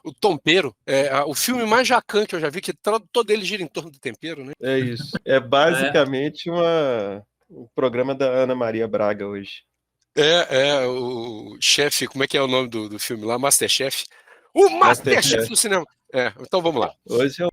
O Tompeiro, o filme mais jacan que eu já vi, que todo ele gira em torno do tempero, né? É isso. É basicamente um programa da Ana Maria Braga hoje. O chefe, como é que é o nome do filme lá? Masterchef. O Masterchef do cinema. Então vamos lá. Hoje eu...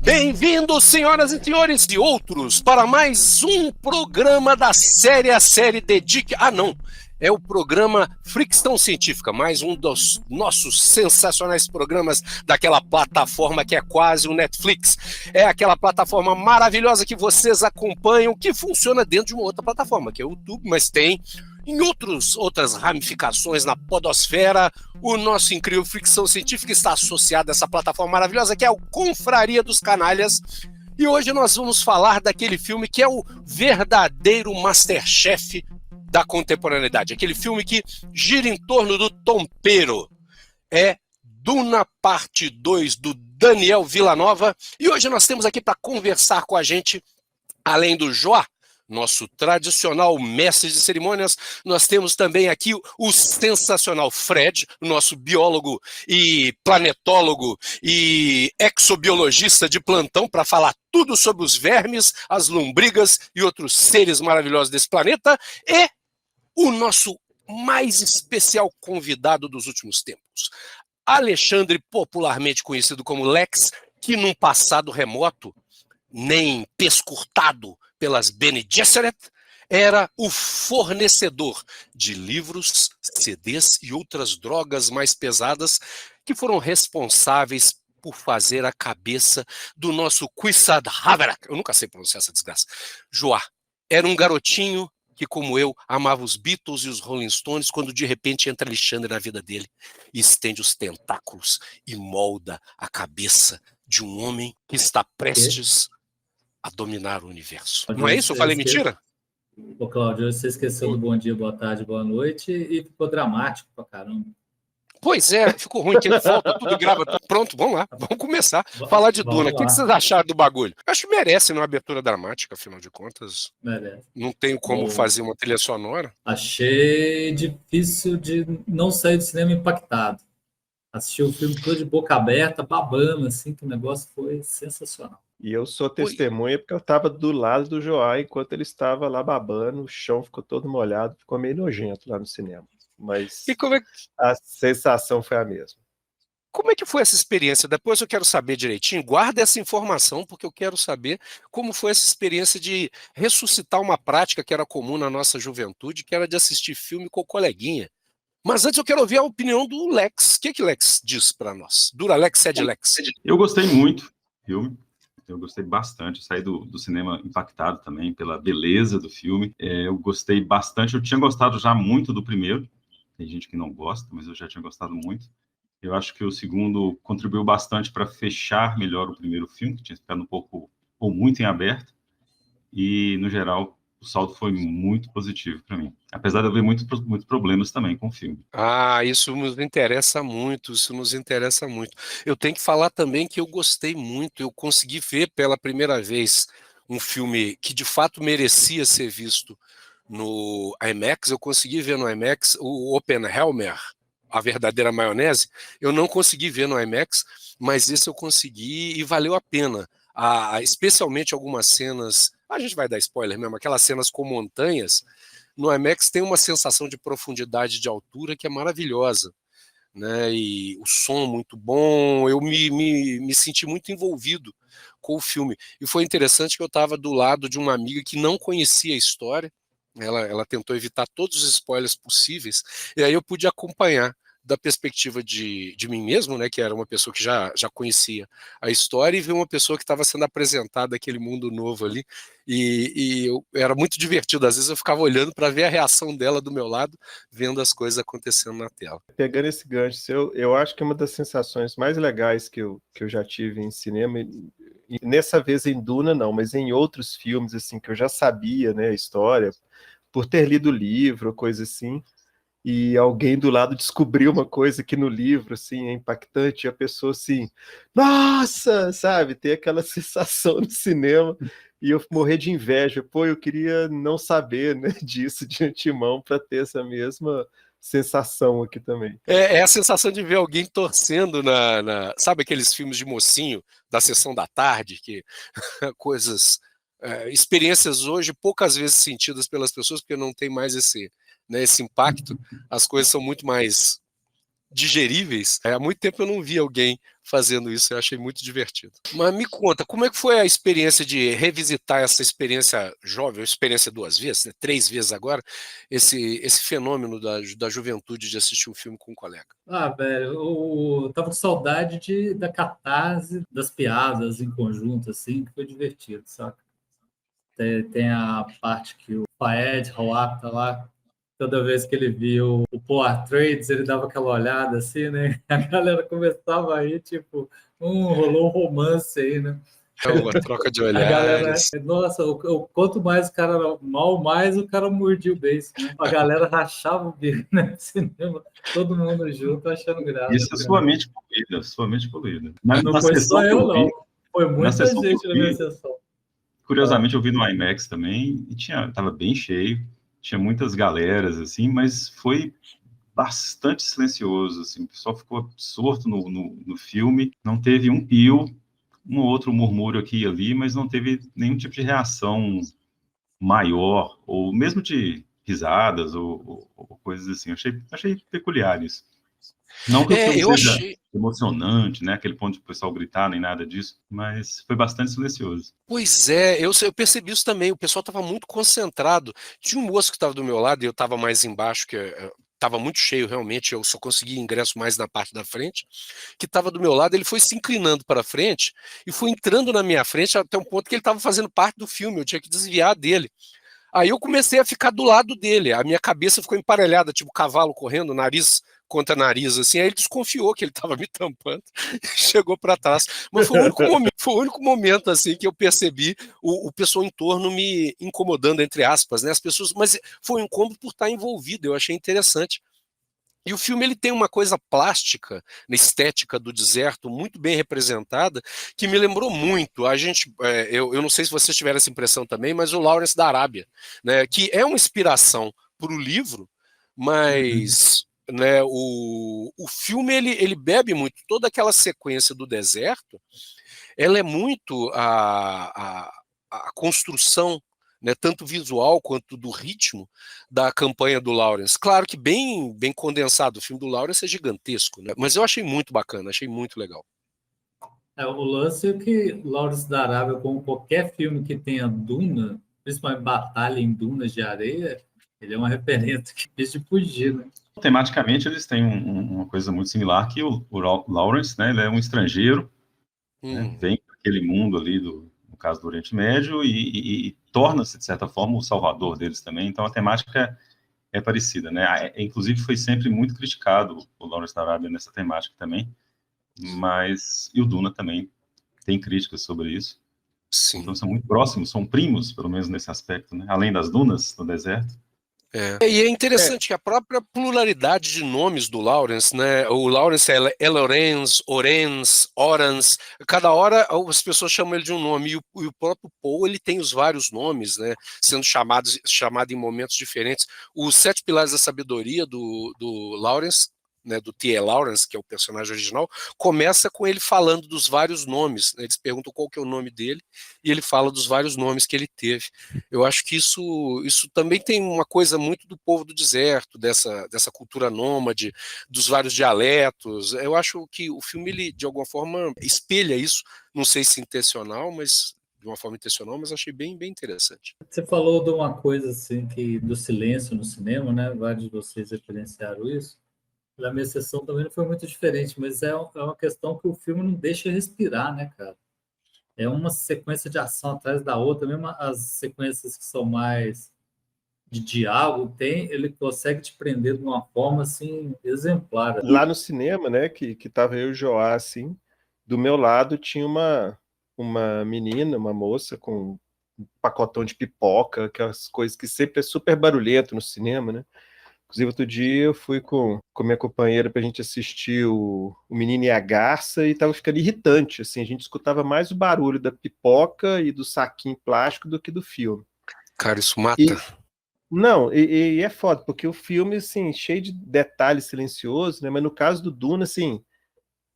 Bem-vindos, senhoras e senhores e outros, para mais um programa da série A Série Dedique... não, é o programa Fricção Científica, mais um dos nossos sensacionais programas daquela plataforma que é quase o Netflix. É aquela plataforma maravilhosa que vocês acompanham, que funciona dentro de uma outra plataforma, que é o YouTube, mas tem em outras ramificações na podosfera. O nosso incrível Fricção Científica está associado a essa plataforma maravilhosa que é o Confraria dos Canalhas. E hoje nós vamos falar daquele filme que é o verdadeiro Masterchef da contemporaneidade. Aquele filme que gira em torno do tompeiro. É Duna Parte 2, do Daniel Villanova. E hoje nós temos aqui para conversar com a gente, além do Joá, nosso tradicional mestre de cerimônias, nós temos também aqui o sensacional Fred, nosso biólogo e planetólogo e exobiologista de plantão, para falar tudo sobre os vermes, as lombrigas e outros seres maravilhosos desse planeta, e o nosso mais especial convidado dos últimos tempos, Alexandre, popularmente conhecido como Lex, que num passado remoto, nem pescurtado pelas Bene Gesserit, era o fornecedor de livros, CDs e outras drogas mais pesadas que foram responsáveis por fazer a cabeça do nosso Quissad Haverak. Eu nunca sei pronunciar essa desgraça. Joá era um garotinho que, como eu, amava os Beatles e os Rolling Stones, quando de repente entra Alexandre na vida dele e estende os tentáculos e molda a cabeça de um homem que está prestes a dominar o universo. Não é isso? Eu falei mentira? Ô, Cláudio, você esqueceu do bom dia, boa tarde, boa noite e ficou dramático pra caramba. Pois é, ficou ruim, que volta tudo e grava. Pronto, vamos lá, vamos começar a falar de Duna. O que vocês acharam do bagulho? Acho que merece uma abertura dramática, afinal de contas. Merece. Não tenho como fazer uma trilha sonora. Achei difícil de não sair do cinema impactado. Assisti o filme todo de boca aberta, babando, assim, que o negócio foi sensacional. E eu sou testemunha porque eu estava do lado do Joá enquanto ele estava lá babando, o chão ficou todo molhado, ficou meio nojento lá no cinema. Mas a sensação foi a mesma. Como é que foi essa experiência? Depois eu quero saber direitinho. Guarda essa informação, porque eu quero saber como foi essa experiência de ressuscitar uma prática que era comum na nossa juventude, que era de assistir filme com o coleguinha. Mas antes eu quero ouvir a opinião do Lex. O que Lex diz para nós? Dura Lex, sede Lex. Eu gostei muito do filme. Eu gostei bastante, eu saí do cinema impactado também pela beleza do filme. Eu gostei bastante, eu tinha gostado já muito do primeiro. Tem gente que não gosta, mas eu já tinha gostado muito. Eu acho que o segundo contribuiu bastante para fechar melhor o primeiro filme, que tinha ficado um pouco ou muito em aberto. E, no geral, o saldo foi muito positivo para mim. Apesar de haver muitos problemas também com o filme. Isso nos interessa muito, Eu tenho que falar também que eu gostei muito, eu consegui ver pela primeira vez um filme que de fato merecia ser visto no IMAX. Eu consegui ver no IMAX o Oppenheimer, A Verdadeira Maionese. Eu não consegui ver no IMAX, mas esse eu consegui e valeu a pena. Especialmente algumas cenas, a gente vai dar spoiler mesmo, aquelas cenas com montanhas. No IMAX tem uma sensação de profundidade de altura que é maravilhosa, né? E o som muito bom, eu me senti muito envolvido com o filme. E foi interessante que eu estava do lado de uma amiga que não conhecia a história, ela tentou evitar todos os spoilers possíveis, e aí eu pude acompanhar da perspectiva de mim mesmo, né, que era uma pessoa que já conhecia a história, e ver uma pessoa que estava sendo apresentada aquele mundo novo ali, e era muito divertido. Às vezes eu ficava olhando para ver a reação dela do meu lado, vendo as coisas acontecendo na tela. Pegando esse gancho, eu acho que uma das sensações mais legais que eu já tive em cinema, e nessa vez em Duna não, mas em outros filmes assim que eu já sabia, né, a história, por ter lido o livro, coisa assim, e alguém do lado descobriu uma coisa que no livro, assim, é impactante, e a pessoa, assim, nossa, sabe, tem aquela sensação no cinema, e eu morrer de inveja. Pô, eu queria não saber, né, disso de antemão para ter essa mesma sensação aqui também. É a sensação de ver alguém torcendo sabe aqueles filmes de mocinho da sessão da tarde, que coisas, experiências hoje poucas vezes sentidas pelas pessoas, porque não tem mais esse impacto, as coisas são muito mais digeríveis. Há muito tempo eu não vi alguém fazendo isso, eu achei muito divertido. Mas me conta, como é que foi a experiência de revisitar essa experiência jovem, a experiência 2 vezes, né, 3 vezes agora, esse fenômeno da juventude de assistir um filme com um colega? Velho, eu tava com saudade da catarse das piadas em conjunto, assim, que foi divertido, saca? Tem a parte que o Faed Hawat tá lá, toda vez que ele viu o Poor Trades, ele dava aquela olhada assim, né? A galera começava aí, tipo, rolou um romance aí, né? É uma troca de olhares. A galera, nossa, quanto mais o cara era mal, mais o cara mordia o beiço, né? A galera rachava o bico, né? Cinema, todo mundo junto, achando graça. Isso é sua mente poluída. Não foi só eu, não. Foi muita gente na minha sessão. Curiosamente, eu vi no IMAX também, e tava bem cheio, tinha muitas galeras, assim, mas foi bastante silencioso, assim, o pessoal ficou absorto no filme, não teve um pio, um outro murmúrio aqui e ali, mas não teve nenhum tipo de reação maior, ou mesmo de risadas, ou coisas assim. Achei peculiar isso. Não que o filme seja emocionante, né? Aquele ponto de o pessoal gritar, nem nada disso, mas foi bastante silencioso. Pois é, eu percebi isso também, o pessoal estava muito concentrado. Tinha um moço que estava do meu lado e eu estava mais embaixo, que estava muito cheio realmente, eu só consegui ingresso mais na parte da frente, que estava do meu lado, ele foi se inclinando para frente e foi entrando na minha frente até um ponto que ele estava fazendo parte do filme, eu tinha que desviar dele. Aí eu comecei a ficar do lado dele, a minha cabeça ficou emparelhada, tipo cavalo correndo, nariz contra nariz, assim, aí ele desconfiou que ele estava me tampando e chegou para trás. Mas foi o único momento, assim, que eu percebi o pessoal em torno me incomodando, entre aspas, né, as pessoas, mas foi um incômodo por estar envolvido, eu achei interessante. E o filme ele tem uma coisa plástica, na estética do deserto, muito bem representada, que me lembrou muito. A gente, eu não sei se vocês tiveram essa impressão também, mas o Lawrence da Arábia, né, que é uma inspiração para o livro, mas né, o filme ele bebe muito toda aquela sequência do deserto. Ela é muito a construção, né, tanto visual quanto do ritmo da campanha do Lawrence. Claro que bem condensado, o filme do Lawrence é gigantesco, né, mas eu achei muito bacana, achei muito legal. O lance é que Lawrence da Arábia, como qualquer filme que tenha duna, principalmente batalha em dunas de areia, ele é uma referência que fez de fugir, né? Tematicamente, eles têm uma coisa muito similar, que o Lawrence, né, ele é um estrangeiro, né, vem para aquele mundo ali, no caso do Oriente Médio, e torna-se, de certa forma, o salvador deles também. Então, a temática é parecida, né? Inclusive, foi sempre muito criticado o Lawrence da Arábia nessa temática também, mas e o Duna também tem críticas sobre isso. Sim. Então, são muito próximos, são primos, pelo menos nesse aspecto, né? Além das dunas no deserto. E é interessante que a própria pluralidade de nomes do Lawrence, né? O Lawrence é Lorenz, Orenz, Orans, cada hora as pessoas chamam ele de um nome, e o próprio Poe ele tem os vários nomes, né? Sendo chamado em momentos diferentes. Os 7 Pilares da Sabedoria do Lawrence, né, do T.E. Lawrence, que é o personagem original, começa com ele falando dos vários nomes, né, eles perguntam qual que é o nome dele, e ele fala dos vários nomes que ele teve. Eu acho que isso também tem uma coisa muito do povo do deserto, dessa cultura nômade, dos vários dialetos. Eu acho que o filme, ele, de alguma forma, espelha isso, não sei se intencional, mas de uma forma intencional, mas achei bem interessante. Você falou de uma coisa assim, do silêncio no cinema, né? Vários de vocês referenciaram isso. Na minha sessão também não foi muito diferente, mas é uma questão que o filme não deixa respirar, né, cara? É uma sequência de ação atrás da outra, mesmo as sequências que são mais de diálogo, ele consegue te prender de uma forma, assim, exemplar. Lá no cinema, né, que tava eu e o Joá, assim, do meu lado tinha uma menina, uma moça com um pacotão de pipoca, aquelas coisas que sempre é super barulhento no cinema, né? Inclusive, outro dia eu fui com minha companheira pra gente assistir o Menino e a Garça e tava ficando irritante, assim, a gente escutava mais o barulho da pipoca e do saquinho plástico do que do filme. Cara, isso mata. E, não, e é foda, porque o filme, assim, cheio de detalhes silenciosos, né, mas no caso do Duna, assim,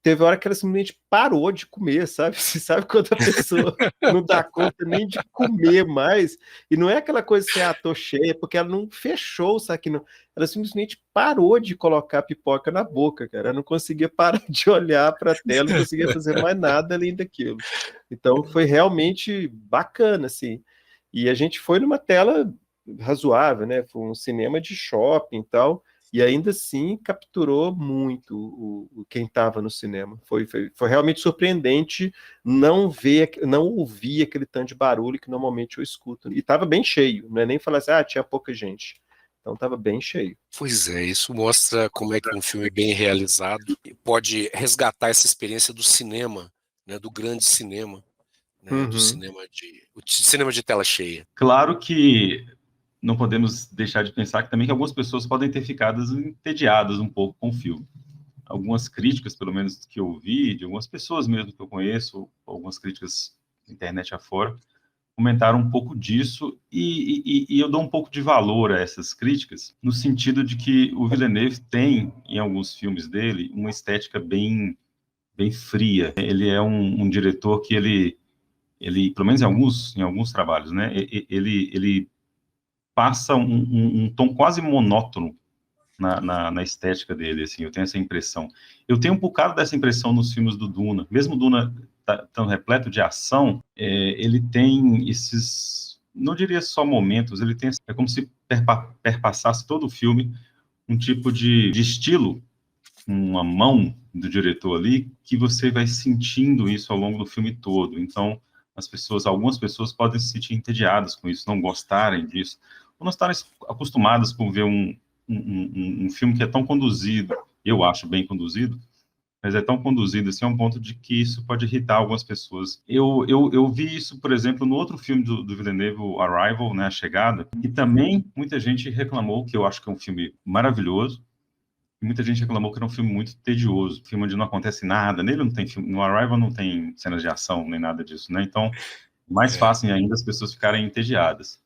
teve hora que ela simplesmente parou de comer, sabe? Você sabe quando a pessoa não dá conta nem de comer mais, e não é aquela coisa assim, tô cheia, porque ela não fechou o saquinho, não. Ela simplesmente parou de colocar a pipoca na boca, cara. Ela não conseguia parar de olhar para a tela, não conseguia fazer mais nada além daquilo. Então foi realmente bacana, assim. E a gente foi numa tela razoável, né? Foi um cinema de shopping e tal. E ainda assim capturou muito quem estava no cinema. Foi realmente surpreendente não ouvir aquele tanto de barulho que normalmente eu escuto. E estava bem cheio, não é nem falar assim, tinha pouca gente. Então estava bem cheio. Pois é, isso mostra como é que um filme bem realizado pode resgatar essa experiência do cinema, né, do grande cinema, né, do Uhum. cinema de tela cheia. Claro que não podemos deixar de pensar que também que algumas pessoas podem ter ficado entediadas um pouco com o filme. Algumas críticas, pelo menos que eu vi, de algumas pessoas mesmo que eu conheço, algumas críticas na internet afora, comentaram um pouco disso e eu dou um pouco de valor a essas críticas, no sentido de que o Villeneuve tem, em alguns filmes dele, uma estética bem fria. Ele é um diretor que ele, pelo menos em alguns trabalhos, né, ele passa um tom quase monótono na estética dele, assim, eu tenho essa impressão. Eu tenho um bocado dessa impressão nos filmes do Duna, mesmo o Duna tão repleto de ação, ele tem esses, não diria só momentos, ele tem, é como se perpassasse todo o filme um tipo de estilo, uma mão do diretor ali, que você vai sentindo isso ao longo do filme todo. Então, algumas pessoas podem se sentir entediadas com isso, não gostarem disso, ou não estarem acostumadas com ver um filme que é tão conduzido, eu acho bem conduzido, mas é tão conduzido assim a um ponto de que isso pode irritar algumas pessoas. Eu vi isso, por exemplo, no outro filme do Villeneuve, o Arrival, né, A Chegada, e também muita gente reclamou, que eu acho que é um filme maravilhoso, e muita gente reclamou que era um filme muito tedioso, um filme onde não acontece nada, nele não tem filme, no Arrival não tem cenas de ação, nem nada disso, né, então mais fácil ainda as pessoas ficarem entediadas.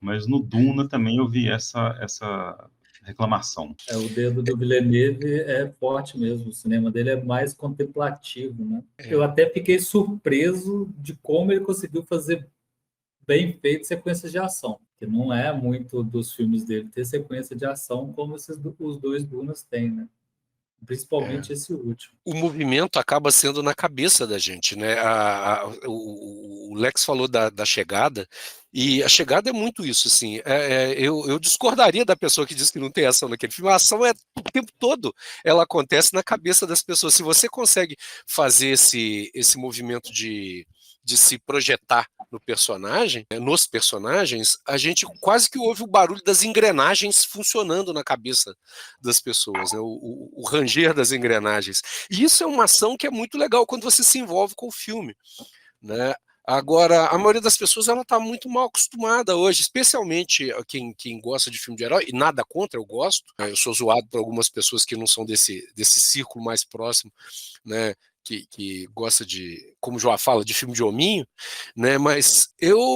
Mas no Duna também eu vi essa reclamação. O dedo do Villeneuve é forte mesmo, o cinema dele é mais contemplativo, né? Eu até fiquei surpreso de como ele conseguiu fazer bem feito sequências de ação, que não é muito dos filmes dele ter sequência de ação como os dois Dunas têm, né? Principalmente esse último. O movimento acaba sendo na cabeça da gente, né? O Lex falou da chegada, e a chegada é muito isso, assim. Eu discordaria da pessoa que diz que não tem ação naquele filme. A ação é o tempo todo, ela acontece na cabeça das pessoas. Se você consegue fazer esse movimento de se projetar no personagem, nos personagens, a gente quase que ouve o barulho das engrenagens funcionando na cabeça das pessoas, né? O ranger das engrenagens. E isso é uma ação que é muito legal quando você se envolve com o filme, né? Agora, a maioria das pessoas ela está muito mal acostumada hoje, especialmente quem gosta de filme de herói, e nada contra, eu gosto. Eu sou zoado por algumas pessoas que não são desse círculo mais próximo, né? Que gosta de, como o João fala, de filme de hominho, né? Mas eu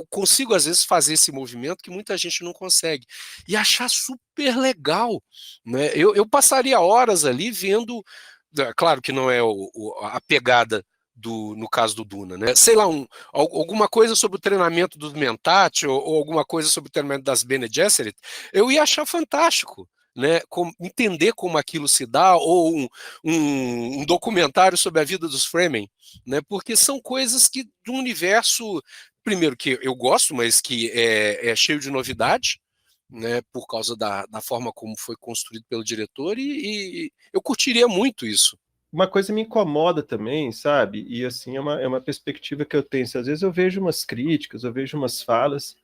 consigo, às vezes, fazer esse movimento que muita gente não consegue. E achar super legal, né? Eu passaria horas ali vendo, claro que não é a pegada no caso do Duna, né? Sei lá, alguma coisa sobre o treinamento dos Mentat ou alguma coisa sobre o treinamento das Bene Gesserit, eu ia achar fantástico, né? Entender como aquilo se dá, ou um documentário sobre a vida dos Fremen, né? Porque são coisas que do universo, primeiro que eu gosto, mas que é cheio de novidade, né? Por causa da forma como foi construído pelo diretor, e eu curtiria muito isso. Uma coisa me incomoda também, sabe? E assim, é uma perspectiva que eu tenho. Às vezes eu vejo umas críticas, eu vejo umas falas,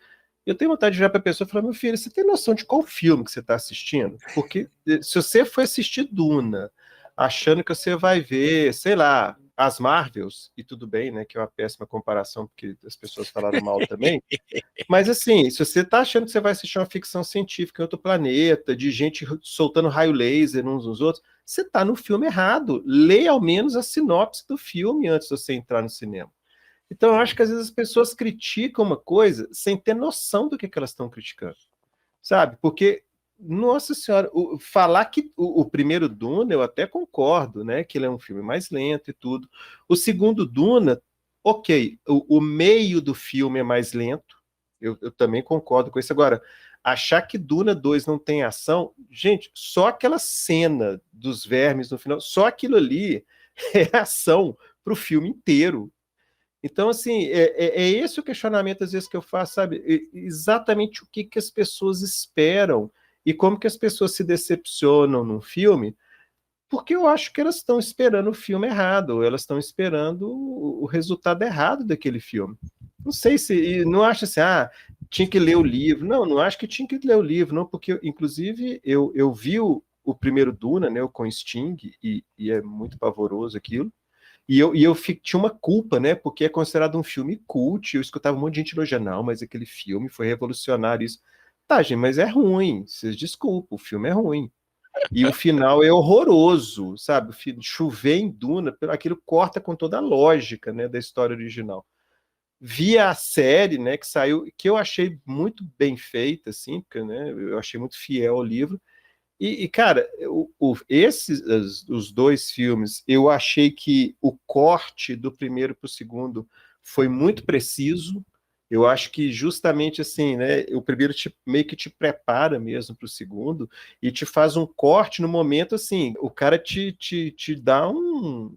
eu tenho vontade de virar para a pessoa e falar, meu filho, você tem noção de qual filme que você está assistindo? Porque se você for assistir Duna, achando que você vai ver, sei lá, as Marvels, e tudo bem, né, que é uma péssima comparação, porque as pessoas falaram mal também, mas assim, se você está achando que você vai assistir uma ficção científica em outro planeta, de gente soltando raio laser uns nos outros, você está no filme errado. Lê ao menos a sinopse do filme antes de você entrar no cinema. Então, eu acho que às vezes as pessoas criticam uma coisa sem ter noção do que elas estão criticando, sabe? Porque, nossa senhora, falar que o primeiro Duna, eu até concordo, né? Que ele é um filme mais lento e tudo. O segundo Duna, ok, o meio do filme é mais lento, eu também concordo com isso. Agora, achar que Duna 2 não tem ação, gente, só aquela cena dos vermes no final, só aquilo ali é ação para o filme inteiro. Então, assim, é esse o questionamento, às vezes, que eu faço, sabe? Exatamente o que as pessoas esperam e como que as pessoas se decepcionam num filme, porque eu acho que elas estão esperando o filme errado, ou elas estão esperando o resultado errado daquele filme. Não sei se... Não acho assim, tinha que ler o livro. Não, não acho que tinha que ler o livro, não, porque, inclusive, eu vi o primeiro Duna, né, com Sting, e é muito pavoroso aquilo. E eu tinha uma culpa, né? Porque é considerado um filme cult. Eu escutava um monte de gente elogiar, não, mas aquele filme foi revolucionário. Isso. Tá, gente, mas é ruim. Vocês desculpam, o filme é ruim. E o final é horroroso, sabe? Chover em Duna, aquilo corta com toda a lógica, né, da história original. Vi a série, né, que saiu, que eu achei muito bem feita, assim, porque, né, eu achei muito fiel ao livro. Cara, os dois filmes, eu achei que o corte do primeiro para o segundo foi muito preciso. Eu acho que justamente assim, né? O primeiro meio que te prepara mesmo para o segundo e te faz um corte no momento assim. O cara te dá um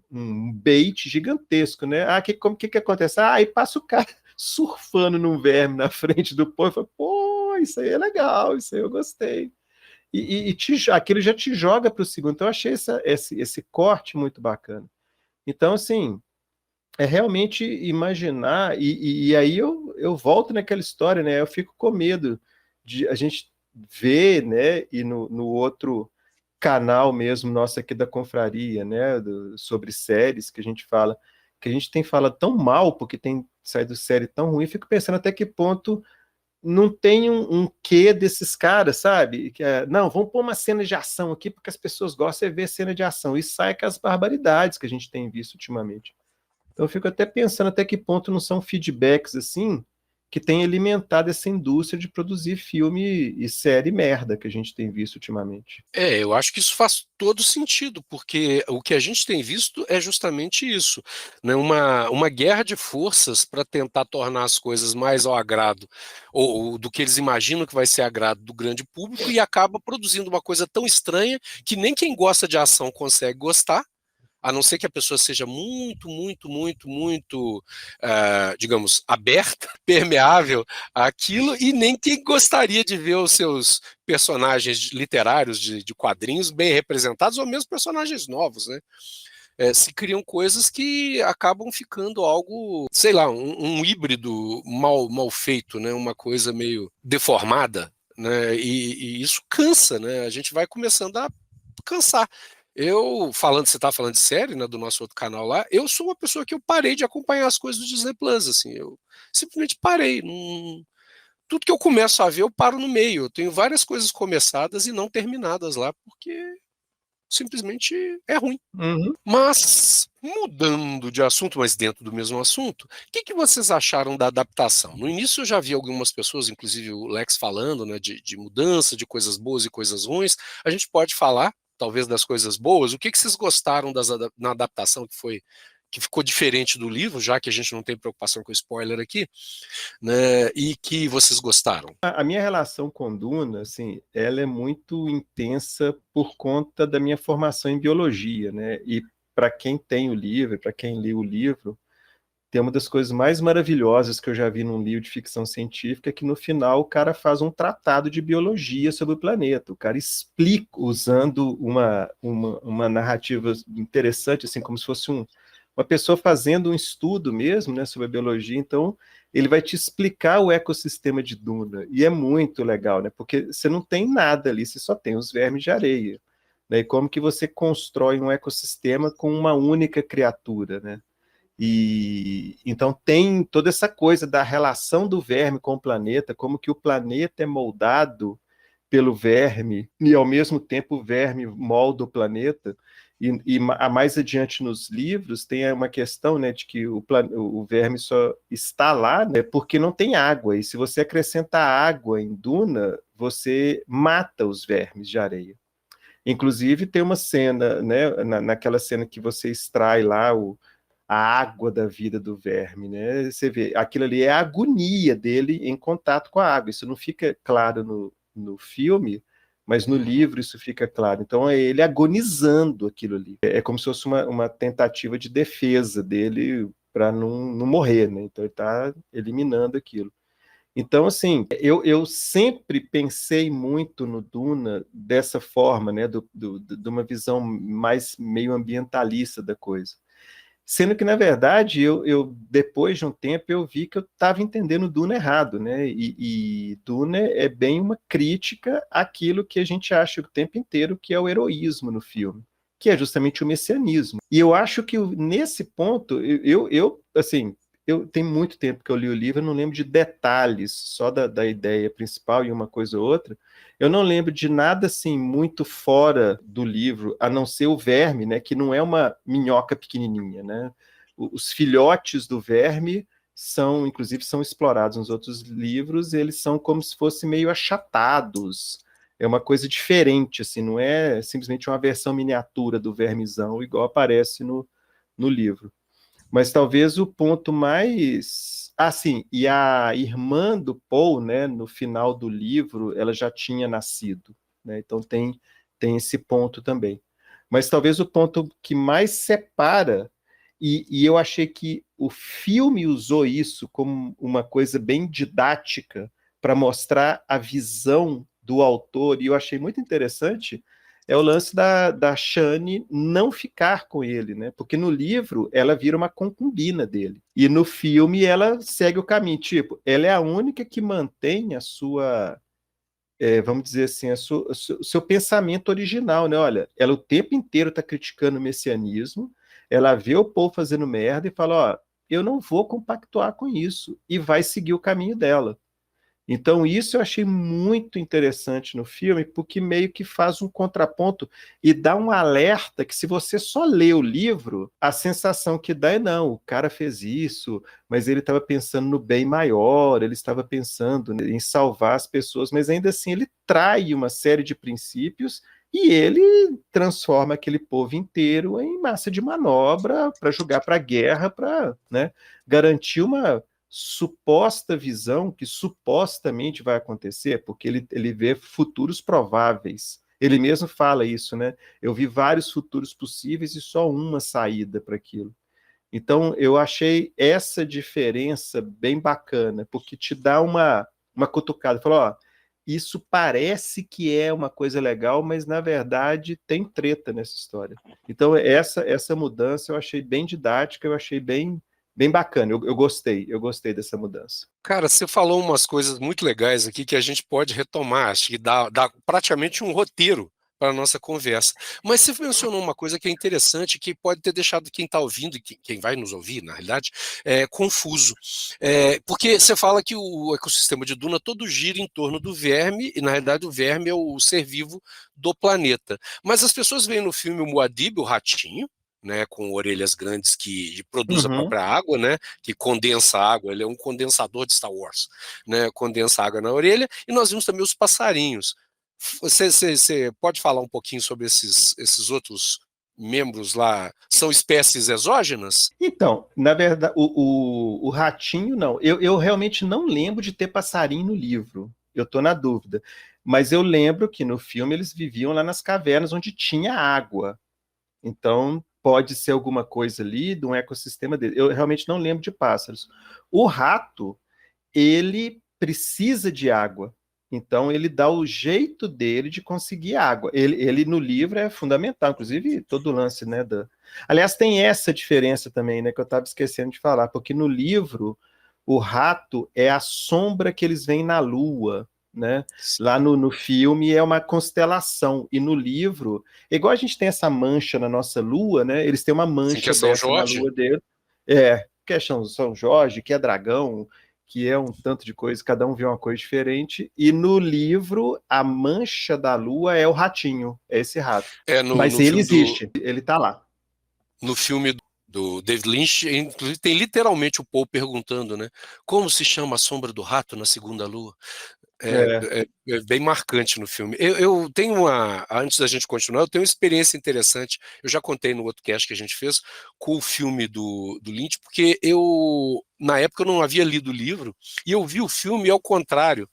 bait gigantesco, né? Como que acontece? Aí passa o cara surfando num verme na frente do povo e fala, pô, isso aí é legal, isso aí eu gostei. Aquilo já te joga para o segundo. Então, eu achei esse corte muito bacana. Então, assim, é realmente imaginar, e aí eu volto naquela história, né? Eu fico com medo de a gente ver, né? E no outro canal mesmo, nosso aqui da Confraria, né? Sobre séries que a gente fala, que a gente tem falado tão mal, porque tem saído série tão ruim, fico pensando até que ponto não tem um quê desses caras, sabe? Não, vamos pôr uma cena de ação aqui, porque as pessoas gostam de ver cena de ação. E sai com as barbaridades que a gente tem visto ultimamente. Então eu fico até pensando até que ponto não são feedbacks assim que tem alimentado essa indústria de produzir filme e série merda que a gente tem visto ultimamente. Eu acho que isso faz todo sentido, porque o que a gente tem visto é justamente isso, né? Uma guerra de forças para tentar tornar as coisas mais ao agrado, ou do que eles imaginam que vai ser agrado do grande público, e acaba produzindo uma coisa tão estranha que nem quem gosta de ação consegue gostar, a não ser que a pessoa seja muito, muito, muito, muito, digamos, aberta, permeável àquilo, e nem quem gostaria de ver os seus personagens literários de quadrinhos bem representados, ou mesmo personagens novos, né? Se criam coisas que acabam ficando algo, sei lá, um híbrido mal feito, né? Uma coisa meio deformada, né? E isso cansa, né? A gente vai começando a cansar. Você tá falando de série, né, do nosso outro canal lá, eu sou uma pessoa que eu parei de acompanhar as coisas do Disney Plus, assim, eu simplesmente parei. Tudo que eu começo a ver, eu paro no meio. Eu tenho várias coisas começadas e não terminadas lá, porque simplesmente é ruim. Uhum. Mas, mudando de assunto, mas dentro do mesmo assunto, o que vocês acharam da adaptação? No início eu já vi algumas pessoas, inclusive o Lex falando, né, de mudança, de coisas boas e coisas ruins. A gente pode falar, talvez, das coisas boas. O que vocês gostaram na adaptação que ficou diferente do livro, já que a gente não tem preocupação com spoiler aqui, né, e que vocês gostaram? A minha relação com Duna, assim, ela é muito intensa por conta da minha formação em biologia, né? E para quem tem o livro, para quem lê o livro, tem uma das coisas mais maravilhosas que eu já vi num livro de ficção científica, que no final o cara faz um tratado de biologia sobre o planeta. O cara explica, usando uma narrativa interessante, assim, como se fosse uma pessoa fazendo um estudo mesmo, né, sobre a biologia. Então, ele vai te explicar o ecossistema de Duna. E é muito legal, né? Porque você não tem nada ali, você só tem os vermes de areia. Né? E como que você constrói um ecossistema com uma única criatura, né? E então tem toda essa coisa da relação do verme com o planeta, como que o planeta é moldado pelo verme, e ao mesmo tempo o verme molda o planeta. E mais adiante nos livros tem uma questão, né, de que o verme só está lá, né, porque não tem água, e se você acrescenta água em Duna, você mata os vermes de areia. Inclusive tem uma cena, né, naquela cena que você extrai lá a água da vida do verme, né? Você vê, aquilo ali é a agonia dele em contato com a água. Isso não fica claro no filme, mas no livro isso fica claro. Então é ele agonizando aquilo ali. É como se fosse uma tentativa de defesa dele para não morrer, né? Então ele está eliminando aquilo. Então, assim, eu sempre pensei muito no Duna dessa forma, né? De uma visão mais meio ambientalista da coisa. Sendo que, na verdade, depois de um tempo, eu vi que eu estava entendendo Duna errado, né? E Duna é bem uma crítica àquilo que a gente acha o tempo inteiro que é o heroísmo no filme, que é justamente o messianismo. E eu acho que nesse ponto, assim, tem muito tempo que eu li o livro, eu não lembro de detalhes, só da ideia principal e uma coisa ou outra. Eu não lembro de nada assim muito fora do livro, a não ser o verme, né, que não é uma minhoca pequenininha, né? Os filhotes do verme inclusive, são explorados nos outros livros, eles são como se fossem meio achatados. É uma coisa diferente, assim, não é simplesmente uma versão miniatura do vermezão, igual aparece no livro. Mas talvez o ponto mais... sim, e a irmã do Paul, né, no final do livro, ela já tinha nascido, né? Então tem esse ponto também. Mas talvez o ponto que mais separa, e eu achei que o filme usou isso como uma coisa bem didática para mostrar a visão do autor, e eu achei muito interessante, é o lance da Shani não ficar com ele, né? Porque no livro ela vira uma concubina dele. E no filme ela segue o caminho. Tipo, ela é a única que mantém a sua, vamos dizer assim, o seu pensamento original, né? Olha, ela o tempo inteiro está criticando o messianismo, ela vê o povo fazendo merda e fala, ó, eu não vou compactuar com isso, e vai seguir o caminho dela. Então, isso eu achei muito interessante no filme, porque meio que faz um contraponto e dá um alerta que, se você só lê o livro, a sensação que dá é não, o cara fez isso, mas ele estava pensando no bem maior, ele estava pensando em salvar as pessoas, mas ainda assim ele trai uma série de princípios e ele transforma aquele povo inteiro em massa de manobra para jogar para a guerra, para, né, garantir uma suposta visão que supostamente vai acontecer, porque ele vê futuros prováveis. Ele mesmo fala isso, né? Eu vi vários futuros possíveis e só uma saída para aquilo. Então, eu achei essa diferença bem bacana, porque te dá uma cutucada. Falou, ó, isso parece que é uma coisa legal, mas, na verdade, tem treta nessa história. Então, essa mudança eu achei bem didática, eu achei bem bacana, eu gostei dessa mudança. Cara, você falou umas coisas muito legais aqui que a gente pode retomar, acho que dá praticamente um roteiro para a nossa conversa. Mas você mencionou uma coisa que é interessante, que pode ter deixado quem está ouvindo, e quem vai nos ouvir, na realidade, confuso. Porque você fala que o ecossistema de Duna todo gira em torno do verme, e na realidade o verme é o ser vivo do planeta. Mas as pessoas veem no filme o Muad'Dib, o ratinho, né, com orelhas grandes que produz a própria água, né, que condensa a água, ele é um condensador de Star Wars, né, condensa água na orelha, e nós vimos também os passarinhos. Você pode falar um pouquinho sobre esses outros membros lá? São espécies exógenas? Então, na verdade, o ratinho não. Eu realmente não lembro de ter passarinho no livro. Eu estou na dúvida. Mas eu lembro que no filme eles viviam lá nas cavernas onde tinha água. Então, pode ser alguma coisa ali de um ecossistema dele. Eu realmente não lembro de pássaros. O rato, ele precisa de água. Então, ele dá o jeito dele de conseguir água. Ele no livro é fundamental, inclusive todo o lance, né? Aliás, tem essa diferença também, né? Que eu estava esquecendo de falar, porque no livro, o rato é a sombra que eles veem na lua, né? Lá no filme é uma constelação, e no livro, igual a gente tem essa mancha na nossa lua, né? Eles têm uma mancha que é São dessa Jorge? na lua dele. Que é São Jorge, que é dragão, que é um tanto de coisa, cada um vê uma coisa diferente. E no livro, a mancha da lua é o ratinho, é esse rato. Mas ele existe, ele tá lá. No filme do David Lynch, inclusive tem literalmente o Paul perguntando, né? Como se chama a sombra do rato na segunda lua? É bem marcante no filme. Eu tenho antes da gente continuar, eu tenho uma experiência interessante. Eu já contei no outro cast que a gente fez com o filme do Lynch, porque na época, eu não havia lido o livro e eu vi o filme ao contrário.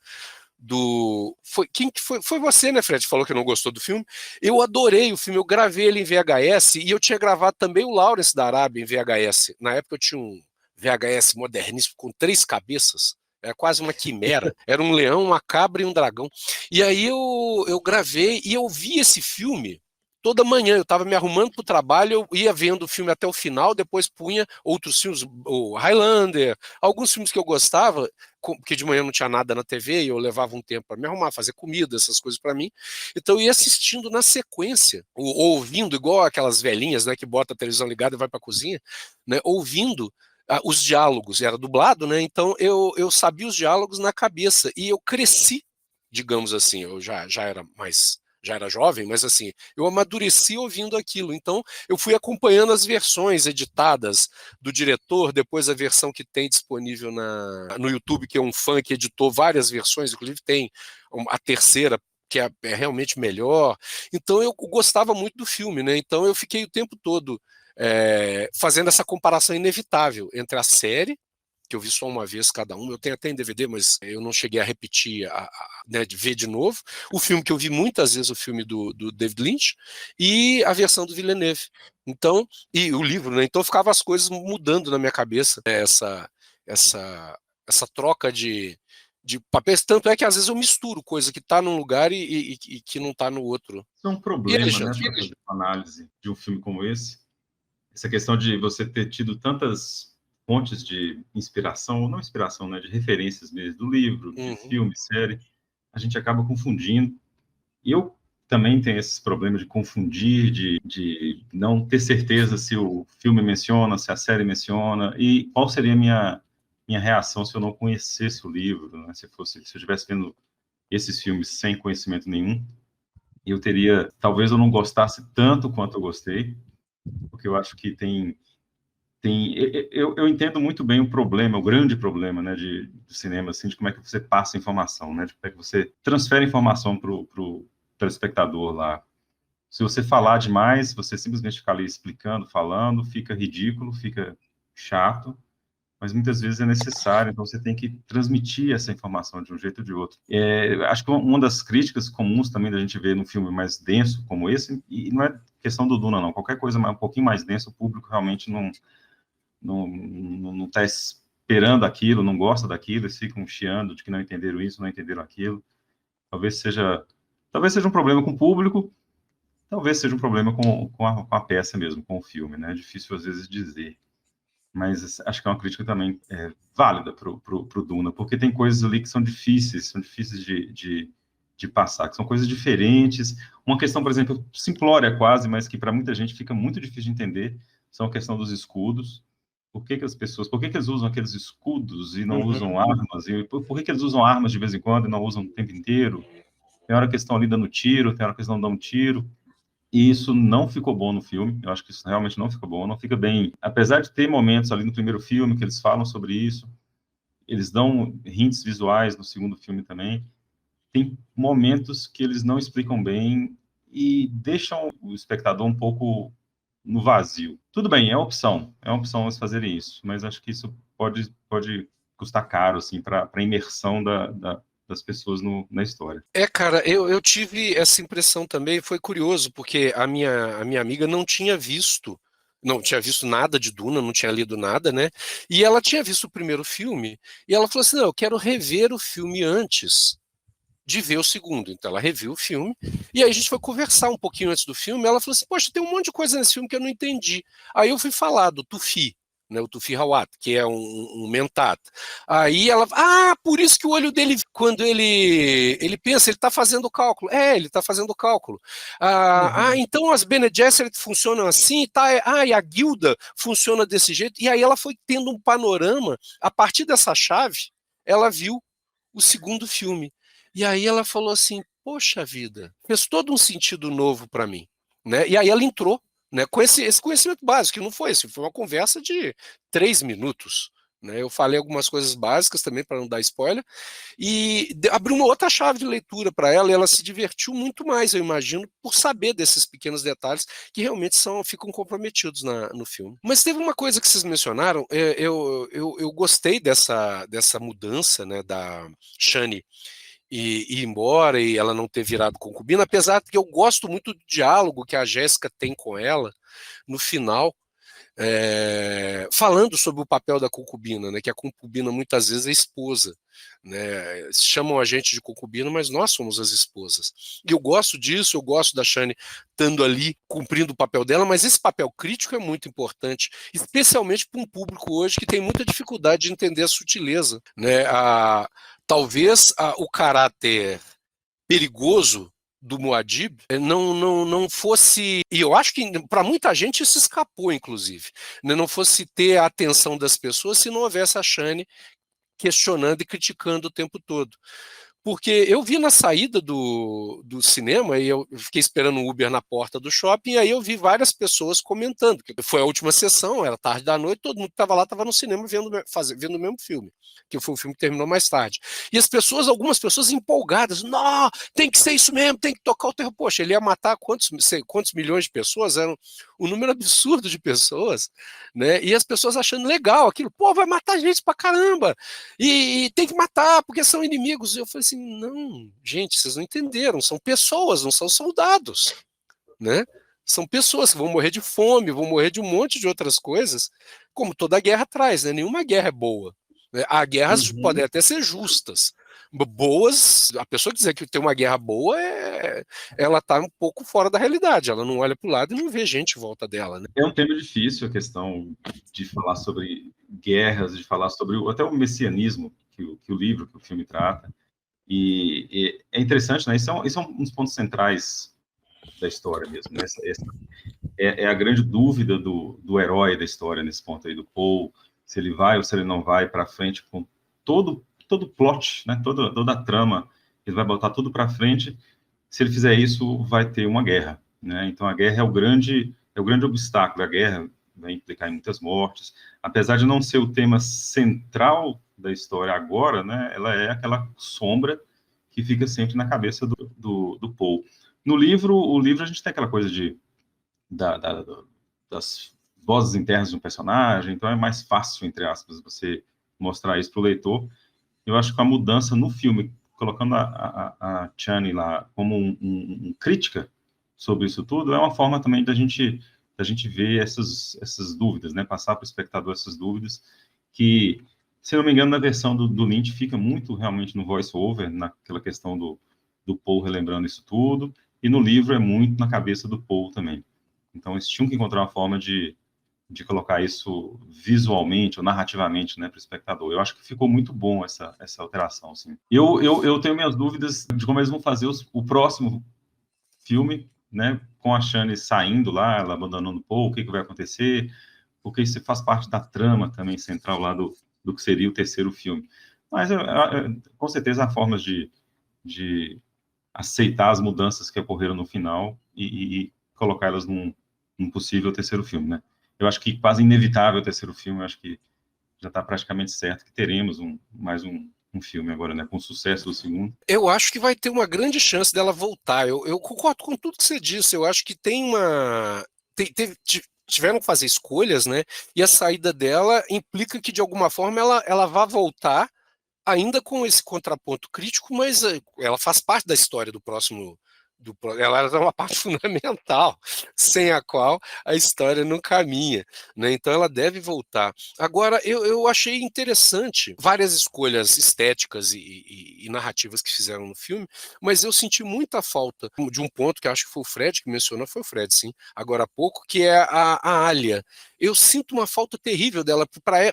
Foi você, né, Fred, que falou que não gostou do filme. Eu adorei o filme, eu gravei ele em VHS e eu tinha gravado também o Lawrence da Arábia em VHS. Na época eu tinha um VHS moderníssimo com 3 cabeças, era quase uma quimera, era um leão, uma cabra e um dragão. E aí eu gravei e eu vi esse filme toda manhã. Eu estava me arrumando para o trabalho, eu ia vendo o filme até o final, depois punha outros filmes, o Highlander, alguns filmes que eu gostava, porque de manhã não tinha nada na TV e eu levava um tempo para me arrumar, fazer comida, essas coisas para mim. Então eu ia assistindo na sequência, ouvindo, igual aquelas velhinhas, né, que bota a televisão ligada e vai para a cozinha, né, ouvindo os diálogos, era dublado, né? Então eu sabia os diálogos na cabeça e eu cresci, digamos assim. Eu já era jovem, mas assim, eu amadureci ouvindo aquilo. Então, eu fui acompanhando as versões editadas do diretor, depois a versão que tem disponível no YouTube, que é um fã que editou várias versões, inclusive tem a terceira, que é realmente melhor. Então, eu gostava muito do filme, né? Então, eu fiquei o tempo todo fazendo essa comparação inevitável entre a série, que eu vi só uma vez cada um, eu tenho até em DVD, mas eu não cheguei a repetir, né, de ver de novo, o filme que eu vi muitas vezes, o filme do David Lynch, e a versão do Villeneuve. Então, e o livro, né? Então ficava as coisas mudando na minha cabeça, né, essa troca de papéis, tanto é que às vezes eu misturo coisa que está num lugar e que não está no outro. Isso é um problema, né, para fazer uma análise de um filme como esse. Essa questão de você ter tido tantas fontes de inspiração, ou não inspiração, né, de referências mesmo, do livro, de filme, série, a gente acaba confundindo. E eu também tenho esses problemas de confundir, de não ter certeza se o filme menciona, se a série menciona, e qual seria a minha reação se eu não conhecesse o livro, né, se eu estivesse vendo esses filmes sem conhecimento nenhum, talvez eu não gostasse tanto quanto eu gostei, porque eu acho que eu entendo muito bem o problema, o grande problema, né, do cinema, assim, de como é que você passa informação, né, de como é que você transfere informação para o telespectador lá. Se você falar demais, você simplesmente ficar ali explicando, falando, fica ridículo, fica chato, mas muitas vezes é necessário, então você tem que transmitir essa informação de um jeito ou de outro. Acho que uma das críticas comuns também da gente ver num filme mais denso como esse, e não é questão do Duna, não, qualquer coisa um pouquinho mais densa, o público realmente não está esperando aquilo, não gosta daquilo, eles ficam chiando de que não entenderam isso, não entenderam aquilo. Talvez seja um problema com o público, talvez seja um problema com a peça mesmo, com o filme, né? É difícil às vezes dizer. Mas acho que é uma crítica também válida para o Duna, porque tem coisas ali que são difíceis de passar, que são coisas diferentes. Uma questão, por exemplo, simplória quase, mas que para muita gente fica muito difícil de entender, são a questão dos escudos. Por que eles usam aqueles escudos e não usam armas? E por que eles usam armas de vez em quando e não usam o tempo inteiro? Tem hora que estão ali dando tiro, tem hora que eles não dão tiro. E isso não ficou bom no filme. Eu acho que isso realmente não ficou bom. Não fica bem. Apesar de ter momentos ali no primeiro filme que eles falam sobre isso, eles dão hints visuais no segundo filme também. Tem momentos que eles não explicam bem e deixam o espectador um pouco no vazio. Tudo bem, é uma opção eles fazerem isso, mas acho que isso pode custar caro, assim, para a imersão das pessoas na história. Cara, eu tive essa impressão também, foi curioso, porque a minha amiga não tinha visto nada de Duna, não tinha lido nada, né? E ela tinha visto o primeiro filme, e ela falou assim, não, eu quero rever o filme antes de ver o segundo. Então ela reviu o filme, e aí a gente foi conversar um pouquinho antes do filme, ela falou assim, poxa, tem um monte de coisa nesse filme que eu não entendi. Aí eu fui falar do Tufi, né, o Tufi Hawat, que é um mentat. Aí ela, por isso que o olho dele, quando ele pensa, ele está fazendo o cálculo. Ele está fazendo o cálculo. Então as Bene Gesserit funcionam assim, tá? E a guilda funciona desse jeito. E aí ela foi tendo um panorama, a partir dessa chave, ela viu o segundo filme. E aí ela falou assim, poxa vida, fez todo um sentido novo para mim, né? E aí ela entrou, né, com esse conhecimento básico, que não foi esse, foi uma conversa de 3 minutos. Né? Eu falei algumas coisas básicas também, para não dar spoiler, e abriu uma outra chave de leitura para ela, e ela se divertiu muito mais, eu imagino, por saber desses pequenos detalhes que realmente ficam comprometidos no filme. Mas teve uma coisa que vocês mencionaram, eu gostei dessa mudança, né, da Shani ir embora e ela não ter virado concubina, apesar de que eu gosto muito do diálogo que a Jéssica tem com ela no final, falando sobre o papel da concubina, né, que a concubina muitas vezes é esposa, né, chamam a gente de concubina, mas nós somos as esposas. E eu gosto disso, eu gosto da Shani estando ali, cumprindo o papel dela, mas esse papel crítico é muito importante, especialmente para um público hoje que tem muita dificuldade de entender a sutileza, né, talvez o caráter perigoso do Muad'Dib não fosse, e eu acho que para muita gente isso escapou, inclusive, né, não fosse ter a atenção das pessoas se não houvesse a Shani questionando e criticando o tempo todo. Porque eu vi na saída do cinema, e eu fiquei esperando o Uber na porta do shopping, e aí eu vi várias pessoas comentando, que foi a última sessão, era tarde da noite, todo mundo que estava lá estava no cinema vendo o mesmo filme, que foi um filme que terminou mais tarde. E algumas pessoas empolgadas, não, tem que ser isso mesmo, tem que tocar o terror. Poxa, ele ia matar quantos milhões de pessoas, era um número absurdo de pessoas, né? E as pessoas achando legal aquilo, vai matar gente pra caramba, e tem que matar, porque são inimigos. E eu falei assim, não, gente, vocês não entenderam, são pessoas, não são soldados, né? São pessoas que vão morrer de fome, vão morrer de um monte de outras coisas, como toda guerra traz, né? Nenhuma guerra é boa, né? Há guerras podem até ser justas, boas, a pessoa que dizer que tem uma guerra boa, ela está um pouco fora da realidade, ela não olha para o lado e não vê gente em volta dela, né? É um tema difícil a questão de falar sobre guerras, de falar sobre até o messianismo que o livro, que o filme trata. E é interessante, né? Isso é um dos pontos centrais da história mesmo. Né? Essa é a grande dúvida do herói da história nesse ponto aí, do Paul, se ele vai ou se ele não vai para frente com todo o plot, né? Toda a trama, ele vai botar tudo para frente. Se ele fizer isso, vai ter uma guerra, né? Então a guerra é o grande obstáculo. A guerra vai implicar em muitas mortes, apesar de não ser o tema central da história agora, né? Ela é aquela sombra que fica sempre na cabeça do Paul. No livro, a gente tem aquela coisa das vozes internas de um personagem, então é mais fácil, entre aspas, você mostrar isso para o leitor. Eu acho que a mudança no filme, colocando a Chani lá como um crítica sobre isso tudo, é uma forma também da gente ver essas dúvidas, né? Passar para o espectador essas dúvidas, que, se não me engano, na versão do Lynch fica muito realmente no voice-over, naquela questão do Paul relembrando isso tudo, e no livro é muito na cabeça do Paul também. Então, eles tinham que encontrar uma forma de colocar isso visualmente ou narrativamente, né, para o espectador. Eu acho que ficou muito bom essa alteração. Assim. Eu tenho minhas dúvidas de como eles vão fazer o próximo filme, né, com a Shani saindo lá, ela abandonando o Paul, o que vai acontecer, porque isso faz parte da trama também central lá do que seria o terceiro filme. Mas, com certeza, há formas de aceitar as mudanças que ocorreram no final e colocá-las num possível terceiro filme, né? Eu acho que quase inevitável o terceiro filme, eu acho que já está praticamente certo que teremos mais um filme agora, né, com o sucesso do segundo. Eu acho que vai ter uma grande chance dela voltar. Eu concordo com tudo que você disse. Eu acho que tiveram que fazer escolhas, né? E a saída dela implica que, de alguma forma, ela vai voltar, ainda com esse contraponto crítico, mas ela faz parte da história do próximo. Ela é uma parte fundamental, sem a qual a história não caminha, né? Então ela deve voltar. Agora, eu achei interessante várias escolhas estéticas e narrativas que fizeram no filme, mas eu senti muita falta de um ponto que acho que foi o Fred que mencionou, foi o Fred, sim, agora há pouco, que é a Alia. eu sinto uma falta terrível dela.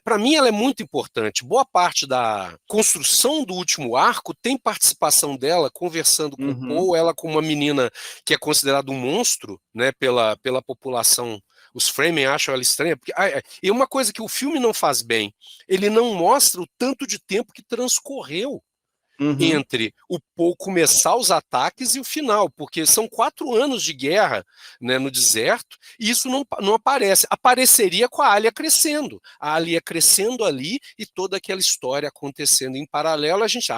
Para mim, ela é muito importante. Boa parte da construção do último arco tem participação dela, conversando com o Paul, ela como uma menina que é considerada um monstro, né, pela população. Os Fremen acham ela estranha. E uma coisa que o filme não faz bem, ele não mostra o tanto de tempo que transcorreu entre o Paul começar os ataques e o final, porque são 4 anos de guerra, né, no deserto, e isso não aparece. Apareceria com a Alia crescendo. A Alia crescendo ali e toda aquela história acontecendo em paralelo, a gente,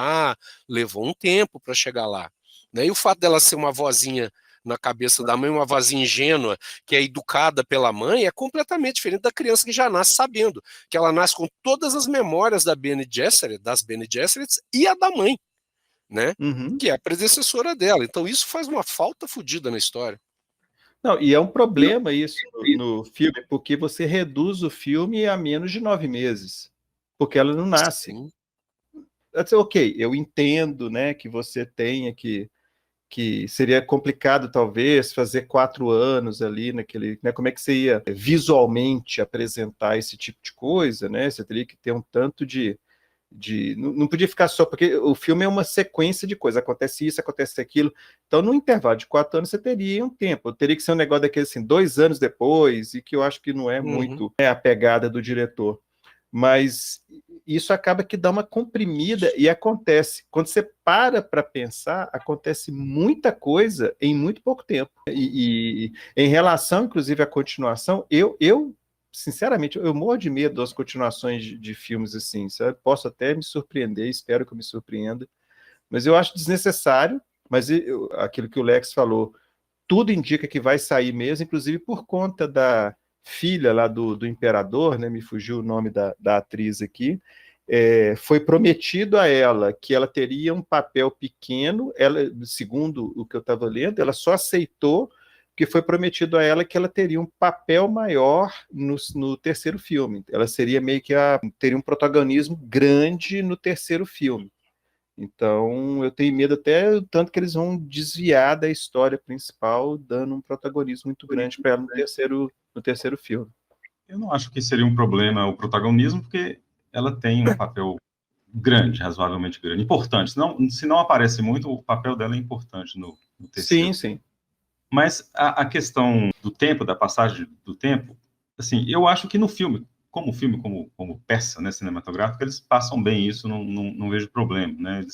levou um tempo para chegar lá. Né? E o fato dela ser uma vozinha na cabeça da mãe, uma vozinha ingênua, que é educada pela mãe, é completamente diferente da criança que já nasce sabendo, que ela nasce com todas as memórias das Bene Gesserits e a da mãe, né? Que é a predecessora dela. Então isso faz uma falta fodida na história. Não, e é um problema isso no filme, porque você reduz o filme a menos de 9 meses, porque ela não nasce. Sim. Ok, eu entendo, né, que você tenha que seria complicado, talvez, fazer 4 anos ali naquele... Né, como é que você ia visualmente apresentar esse tipo de coisa, né? Você teria que ter um tanto de não podia ficar só... Porque o filme é uma sequência de coisas. Acontece isso, acontece aquilo. Então, no intervalo de 4 anos, você teria um tempo. Teria que ser um negócio daquele, assim, 2 anos depois, e que eu acho que não é muito a pegada do diretor. Mas isso acaba que dá uma comprimida e acontece. Quando você para pensar, acontece muita coisa em muito pouco tempo. E em relação, inclusive, à continuação, eu sinceramente, eu morro de medo das continuações de filmes assim, sabe? Posso até me surpreender, espero que eu me surpreenda, mas eu acho desnecessário, mas aquilo que o Lex falou, tudo indica que vai sair mesmo, inclusive por conta da filha lá do imperador, né, me fugiu o nome da atriz aqui, foi prometido a ela que ela teria um papel pequeno, ela, segundo o que eu estava lendo, ela só aceitou porque foi prometido a ela que ela teria um papel maior no terceiro filme, ela seria meio que teria um protagonismo grande no terceiro filme. Então, eu tenho medo até tanto que eles vão desviar da história principal, dando um protagonismo muito grande para ela no terceiro filme. Eu não acho que seria um problema o protagonismo, porque ela tem um papel grande, razoavelmente grande, importante. Se não aparece muito, o papel dela é importante no terceiro. Sim, sim. Mas a questão do tempo, da passagem do tempo, assim, eu acho que no filme, como peça, né, cinematográfica, eles passam bem isso, não vejo problema, né?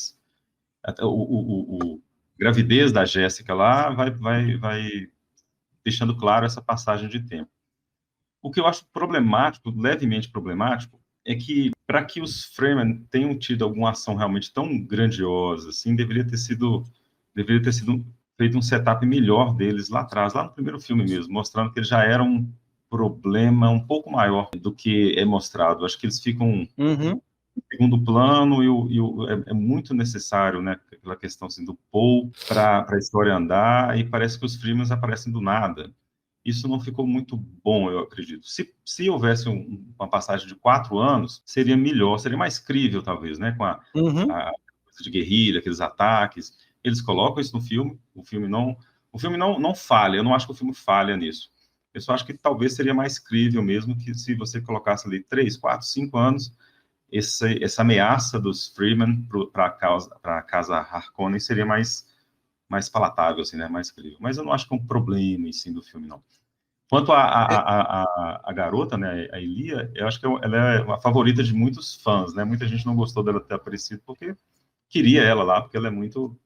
Até o gravidez da Jéssica lá vai deixando claro essa passagem de tempo. O que eu acho problemático, levemente problemático, é que para que os Fremen tenham tido alguma ação realmente tão grandiosa, assim, deveria ter sido feito um setup melhor deles lá atrás, lá no primeiro filme mesmo, mostrando que eles já eram um problema um pouco maior do que é mostrado. Acho que eles ficam em segundo plano é muito necessário, né, aquela questão assim, do Paul para a história andar, e parece que os Fremen aparecem do nada. Isso não ficou muito bom, eu acredito. Se houvesse uma passagem de 4 anos, seria melhor, seria mais crível, talvez, né, com a coisa de guerrilha, aqueles ataques. Eles colocam isso no filme, o filme não falha, eu não acho que o filme falha nisso. Eu só acho que talvez seria mais crível mesmo que se você colocasse ali 3, 4, 5 anos, essa ameaça dos Fremen para a casa Harkonnen seria mais palatável, assim, né, mais crível. Mas eu não acho que é um problema em si do filme, não. Quanto a garota, né, a Elia, eu acho que ela é a favorita de muitos fãs, né? Muita gente não gostou dela ter aparecido porque queria ela lá, porque ela é muito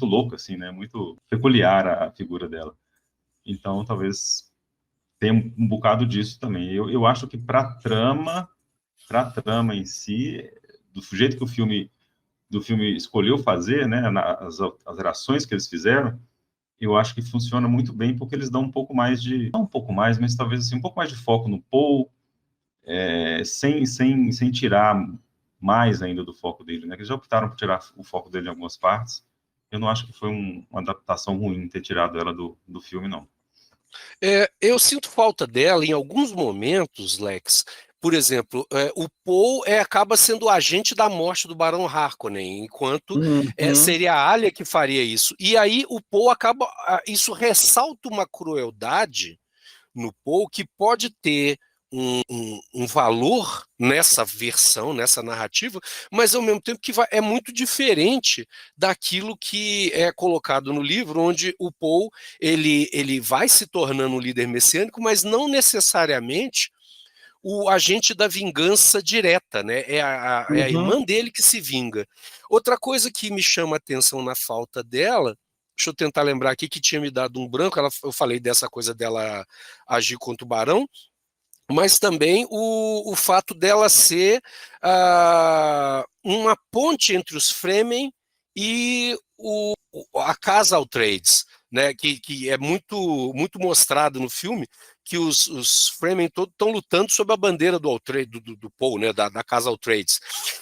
louca, assim, né? Muito peculiar a figura dela. Então, talvez tenha um bocado disso também. Eu acho que para a trama em si, do jeito que o filme escolheu fazer, né? As alterações que eles fizeram, eu acho que funciona muito bem, porque eles dão um pouco mais não um pouco mais, mas talvez assim, um pouco mais de foco no Paul, sem tirar mais ainda do foco dele, né? Eles já optaram por tirar o foco dele em algumas partes. Eu não acho que foi uma adaptação ruim ter tirado ela do filme, não. Eu sinto falta dela em alguns momentos, Lex. Por exemplo, o Paul acaba sendo o agente da morte do Barão Harkonnen, enquanto seria a Alia que faria isso. E aí o Paul isso ressalta uma crueldade no Paul que pode ter um valor nessa versão, nessa narrativa, mas ao mesmo tempo que é muito diferente daquilo que é colocado no livro, onde o Paul ele vai se tornando um líder messiânico, mas não necessariamente o agente da vingança direta, né? É a irmã dele que se vinga. Outra coisa que me chama a atenção na falta dela, deixa eu tentar lembrar aqui que tinha me dado um branco, eu falei dessa coisa dela agir contra o Barão, mas também o fato dela ser uma ponte entre os Fremen e a casa Atreides, né, que é muito mostrado no filme, que os Fremen todos estão lutando sob a bandeira do Paul, né, da casa Atreides.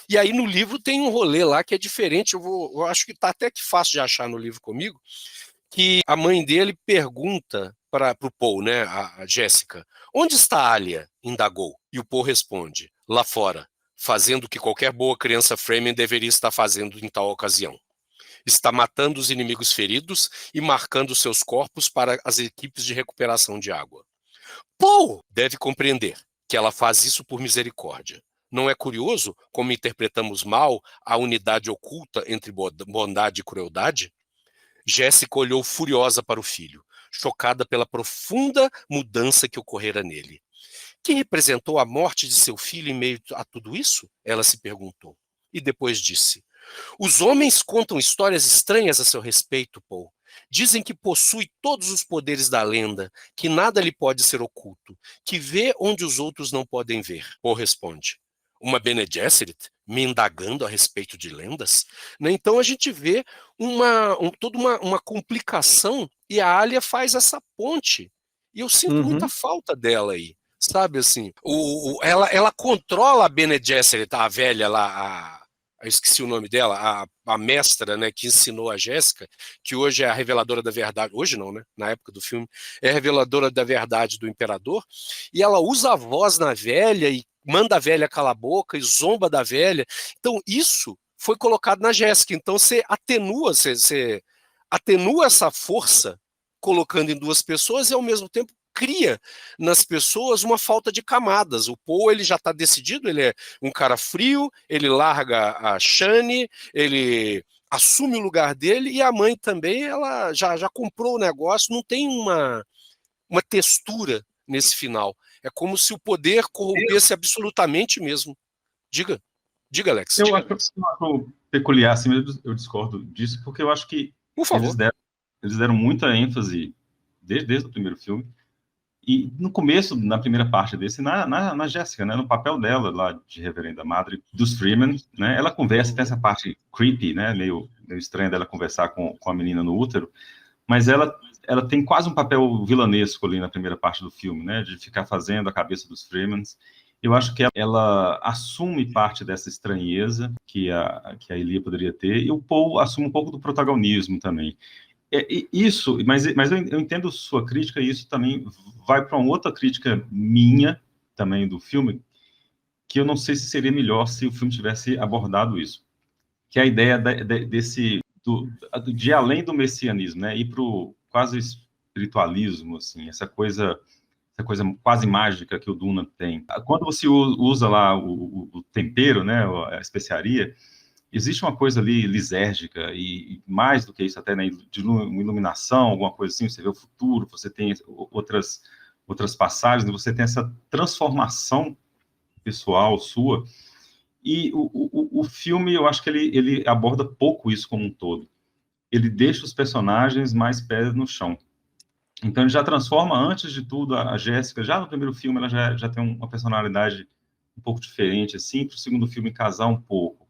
E aí no livro tem um rolê lá que é diferente, eu acho que está até que fácil de achar no livro comigo, que a mãe dele pergunta para o Paul, né, a Jéssica, onde está a Alia? Indagou. E o Paul responde, lá fora, fazendo o que qualquer boa criança Fremen deveria estar fazendo em tal ocasião. Está matando os inimigos feridos e marcando seus corpos para as equipes de recuperação de água. Paul deve compreender que ela faz isso por misericórdia. Não é curioso como interpretamos mal a unidade oculta entre bondade e crueldade? Jéssica olhou furiosa para o filho, chocada pela profunda mudança que ocorrera nele. Que representou a morte de seu filho em meio a tudo isso? Ela se perguntou. E depois disse, os homens contam histórias estranhas a seu respeito, Paul. Dizem que possui todos os poderes da lenda, que nada lhe pode ser oculto, que vê onde os outros não podem ver. Paul responde, uma Bene Gesserit me indagando a respeito de lendas? Né? Então a gente vê toda uma complicação e a Alia faz essa ponte. E eu sinto muita falta dela aí. Sabe assim, ela controla a Bene Gesserit, a velha lá, eu esqueci o nome dela, a mestra, né, que ensinou a Jéssica, que hoje é a reveladora da verdade, hoje não, né, na época do filme, é a reveladora da verdade do imperador, e ela usa a voz na velha e manda a velha calar a boca e zomba da velha. Então isso foi colocado na Jéssica, então você atenua essa força colocando em duas pessoas e ao mesmo tempo cria nas pessoas uma falta de camadas. O Paul ele já está decidido, ele é um cara frio, ele larga a Shani, ele assume o lugar dele e a mãe também, ela já comprou o negócio, não tem uma textura nesse final. É como se o poder corrompesse absolutamente mesmo. Diga, Alex. Eu acho peculiar, assim, eu discordo disso, porque eu acho que por favor, eles deram muita ênfase desde o primeiro filme. E no começo, na primeira parte desse, na Jéssica, né, no papel dela lá de reverenda madre dos Fremen, né, ela conversa, tem essa parte creepy, né, meio estranha dela conversar com a menina no útero, mas ela tem quase um papel vilanesco ali na primeira parte do filme, né, de ficar fazendo a cabeça dos Fremen. Eu acho que ela assume parte dessa estranheza que a Elia poderia ter, e o Paul assume um pouco do protagonismo também. Isso, mas eu entendo sua crítica, e isso também vai para uma outra crítica minha, também, do filme, que eu não sei se seria melhor se o filme tivesse abordado isso, que é a ideia de além do messianismo, né, ir para o quase espiritualismo, assim, essa coisa quase mágica que o Duna tem. Quando você usa lá o tempero, né, a especiaria, existe uma coisa ali lisérgica, e mais do que isso até, né, de uma iluminação, alguma coisa assim, você vê o futuro, você tem outras passagens, você tem essa transformação pessoal sua, e o filme, eu acho que ele aborda pouco isso como um todo. Ele deixa os personagens mais pés no chão. Então ele já transforma, antes de tudo, a Jéssica, já no primeiro filme, ela já tem uma personalidade um pouco diferente, assim, para o segundo filme casar um pouco.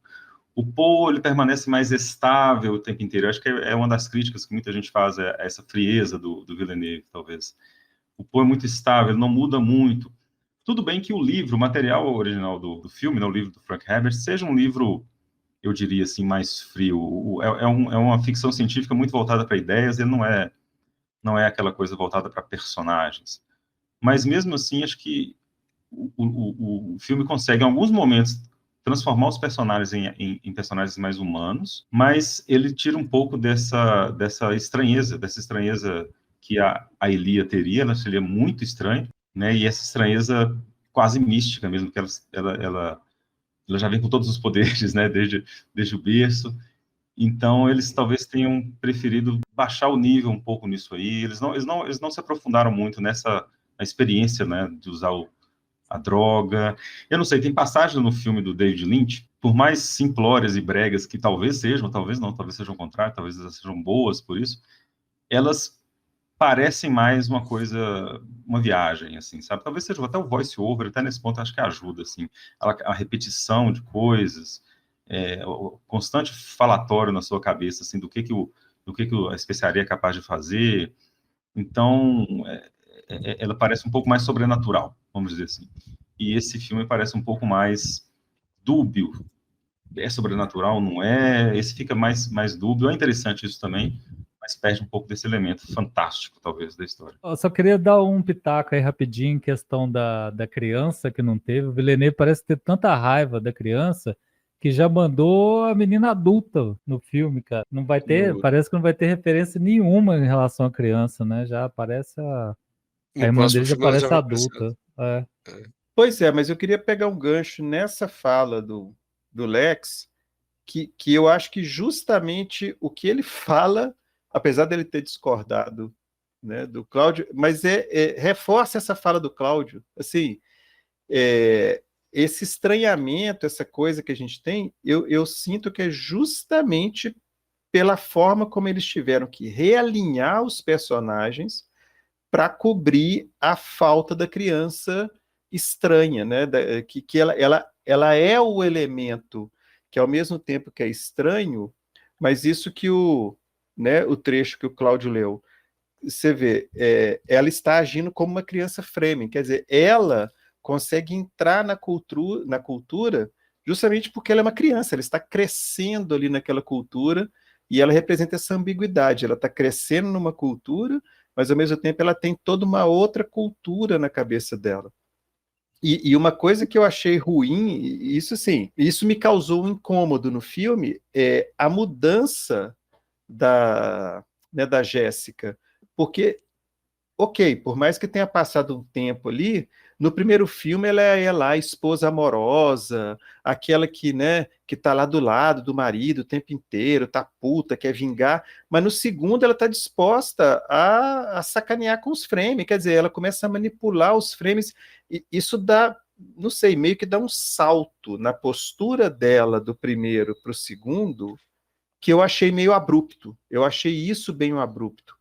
O Paul, ele permanece mais estável o tempo inteiro. Eu acho que é uma das críticas que muita gente faz, é essa frieza do Villeneuve, talvez. O Paul é muito estável, ele não muda muito. Tudo bem que o livro, o material original do filme, né, o livro do Frank Herbert, seja um livro, eu diria assim, mais frio. É uma ficção científica muito voltada para ideias, ele não é aquela coisa voltada para personagens. Mas mesmo assim, acho que o filme consegue, em alguns momentos, transformar os personagens em personagens mais humanos, mas ele tira um pouco dessa estranheza que a Elia teria, ela seria muito estranha, né? E essa estranheza quase mística mesmo, que ela já vem com todos os poderes, né, desde o berço. Então, eles talvez tenham preferido baixar o nível um pouco nisso aí. Eles não se aprofundaram muito nessa experiência, né, de usar a droga. Eu não sei, tem passagens no filme do David Lynch, por mais simplórias e bregas que talvez sejam, talvez não, talvez sejam o contrário, talvez elas sejam boas por isso, elas parecem mais uma coisa, uma viagem, assim, sabe? Talvez seja até o voice-over, até nesse ponto acho que ajuda, assim, a repetição de coisas, o constante falatório na sua cabeça, assim, do que a especiaria é capaz de fazer. Então, ela parece um pouco mais sobrenatural, vamos dizer assim. E esse filme parece um pouco mais dúbio. É sobrenatural, não é? Esse fica mais dúbio. É interessante isso também, mas perde um pouco desse elemento fantástico, talvez, da história. Eu só queria dar um pitaco aí rapidinho em questão da criança que não teve. O Villeneuve parece ter tanta raiva da criança que já mandou a menina adulta no filme, cara. Não vai ter, parece que não vai ter referência nenhuma em relação à criança, né? Já aparece a irmã dele já parece adulta. Pois é, mas eu queria pegar um gancho nessa fala do Lex, que eu acho que justamente o que ele fala, apesar dele ter discordado, né, do Cláudio, mas reforça essa fala do Cláudio, assim, esse estranhamento, essa coisa que a gente tem, eu sinto que é justamente pela forma como eles tiveram que realinhar os personagens para cobrir a falta da criança estranha, né? Que ela é o elemento que, ao mesmo tempo que é estranho, mas isso que o trecho que o Cláudio leu, você vê, ela está agindo como uma criança Fremen, quer dizer, ela consegue entrar na cultura justamente porque ela é uma criança, ela está crescendo ali naquela cultura e ela representa essa ambiguidade, ela está crescendo numa cultura, mas ao mesmo tempo ela tem toda uma outra cultura na cabeça dela. E uma coisa que eu achei ruim, isso sim, isso me causou um incômodo no filme, é a mudança da Jéssica, porque, ok, por mais que tenha passado um tempo ali, no primeiro filme ela é lá a esposa amorosa, aquela que, né, que tá lá do lado do marido o tempo inteiro, tá puta, quer vingar, mas no segundo ela tá disposta a sacanear com os Fremen, quer dizer, ela começa a manipular os Fremen, e isso dá, não sei, meio que dá um salto na postura dela do primeiro para o segundo, que eu achei meio abrupto, eu achei isso bem abrupto.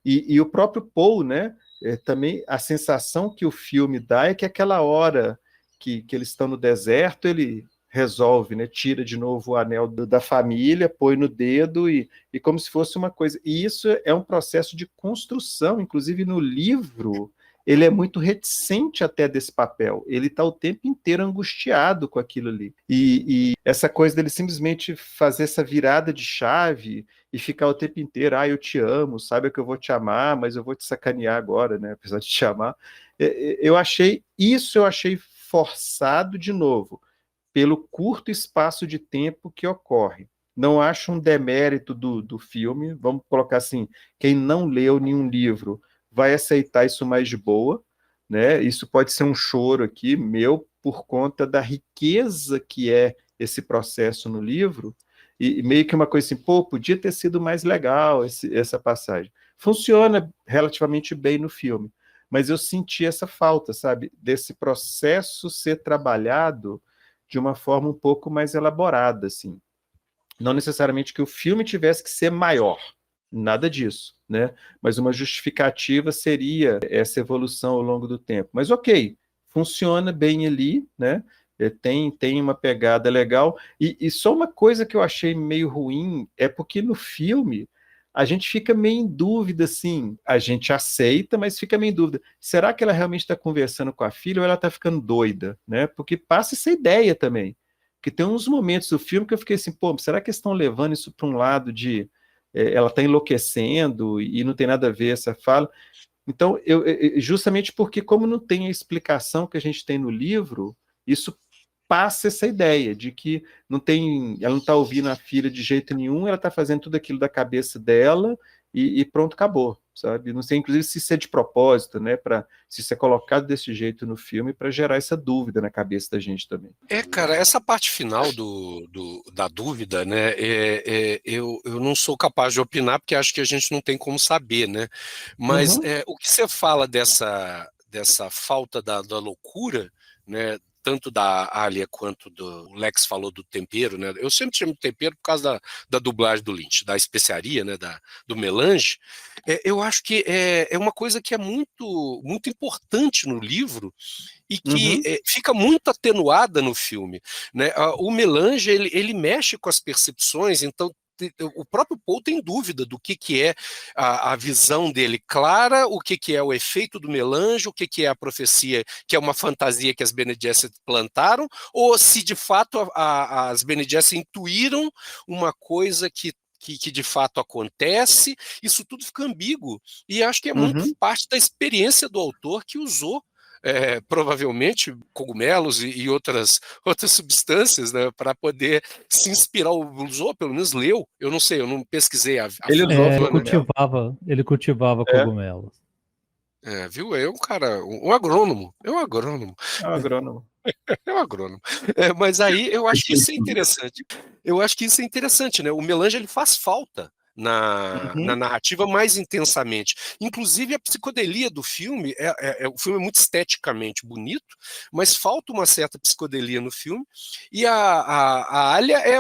E o próprio Paul, né, também a sensação que o filme dá é que aquela hora que eles estão no deserto, ele resolve, né, tira de novo o anel da família, põe no dedo e como se fosse uma coisa. E isso é um processo de construção, inclusive no livro, ele é muito reticente até desse papel. Ele está o tempo inteiro angustiado com aquilo ali. E essa coisa dele simplesmente fazer essa virada de chave e ficar o tempo inteiro, eu te amo, sabe que eu vou te amar, mas eu vou te sacanear agora, né? Apesar de te amar. Eu achei forçado de novo, pelo curto espaço de tempo que ocorre. Não acho um demérito do filme, vamos colocar assim, quem não leu nenhum livro vai aceitar isso mais de boa, né? Isso pode ser um choro aqui meu por conta da riqueza que é esse processo no livro, e meio que uma coisa assim, podia ter sido mais legal essa passagem. Funciona relativamente bem no filme, mas eu senti essa falta, sabe, desse processo ser trabalhado de uma forma um pouco mais elaborada, assim. Não necessariamente que o filme tivesse que ser maior, nada disso, né? Mas uma justificativa seria essa evolução ao longo do tempo. Mas ok, funciona bem ali, né? Tem uma pegada legal. E só uma coisa que eu achei meio ruim é porque no filme a gente fica meio em dúvida, assim, a gente aceita, mas fica meio em dúvida. Será que ela realmente está conversando com a filha ou ela está ficando doida, né? Porque passa essa ideia também. Porque tem uns momentos do filme que eu fiquei assim, será que eles estão levando isso para um lado de ela está enlouquecendo e não tem nada a ver essa fala? Então, justamente porque como não tem a explicação que a gente tem no livro, isso passa essa ideia de que ela não está ouvindo a filha de jeito nenhum, ela está fazendo tudo aquilo da cabeça dela e pronto, acabou, sabe? Não sei, inclusive, se isso é de propósito, né? Se isso é colocado desse jeito no filme para gerar essa dúvida na cabeça da gente também. Cara, essa parte final da dúvida, né? Eu não sou capaz de opinar porque acho que a gente não tem como saber, né? Mas o que você fala dessa falta da loucura, né? Tanto da Alia quanto do Lex falou do tempero, né? Eu sempre chamo de tempero por causa da dublagem do Lynch, da especiaria, né? Do melange. Eu acho que é uma coisa que é muito, muito importante no livro e que fica muito atenuada no filme, né? O melange ele mexe com as percepções, então o próprio Paul tem dúvida do que é a visão dele clara, o que é o efeito do melange, o que é a profecia, que é uma fantasia que as Bene Gesserit plantaram, ou se de fato as Bene Gesserit intuíram uma coisa que de fato acontece. Isso tudo fica ambíguo, e acho que é muito parte da experiência do autor, que usou provavelmente cogumelos e outras substâncias, né, para poder se inspirar. Usou, pelo menos leu, eu não sei, eu não pesquisei ele cultivava cogumelos. Viu? É um cara, um agrônomo. É um agrônomo. É um agrônomo. É um agrônomo. Mas aí eu acho que isso é interessante. Eu acho que isso é interessante, né? O melange ele faz falta na narrativa mais intensamente. Inclusive a psicodelia do filme, o filme é muito esteticamente bonito, mas falta uma certa psicodelia no filme, e a Alia é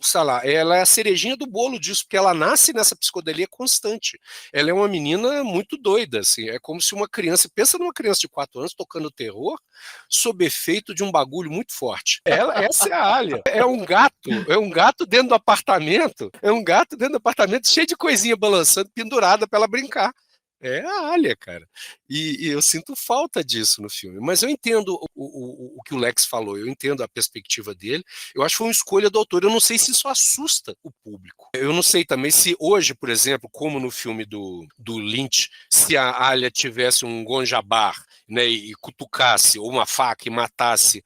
sei lá, ela é a cerejinha do bolo disso, porque ela nasce nessa psicodelia constante. Ela é uma menina muito doida, assim, é como se uma criança, pensa numa criança de 4 anos tocando terror sob efeito de um bagulho muito forte. Essa é a Alia. É um gato dentro do apartamento, cheio de coisinha balançando, pendurada para ela brincar. É a Alia, cara. E eu sinto falta disso no filme. Mas eu entendo o que o Lex falou, eu entendo a perspectiva dele. Eu acho que foi uma escolha do autor. Eu não sei se isso assusta o público. Eu não sei também se hoje, por exemplo, como no filme do Lynch, se a Alia tivesse um gonjabar, né, e cutucasse, ou uma faca e matasse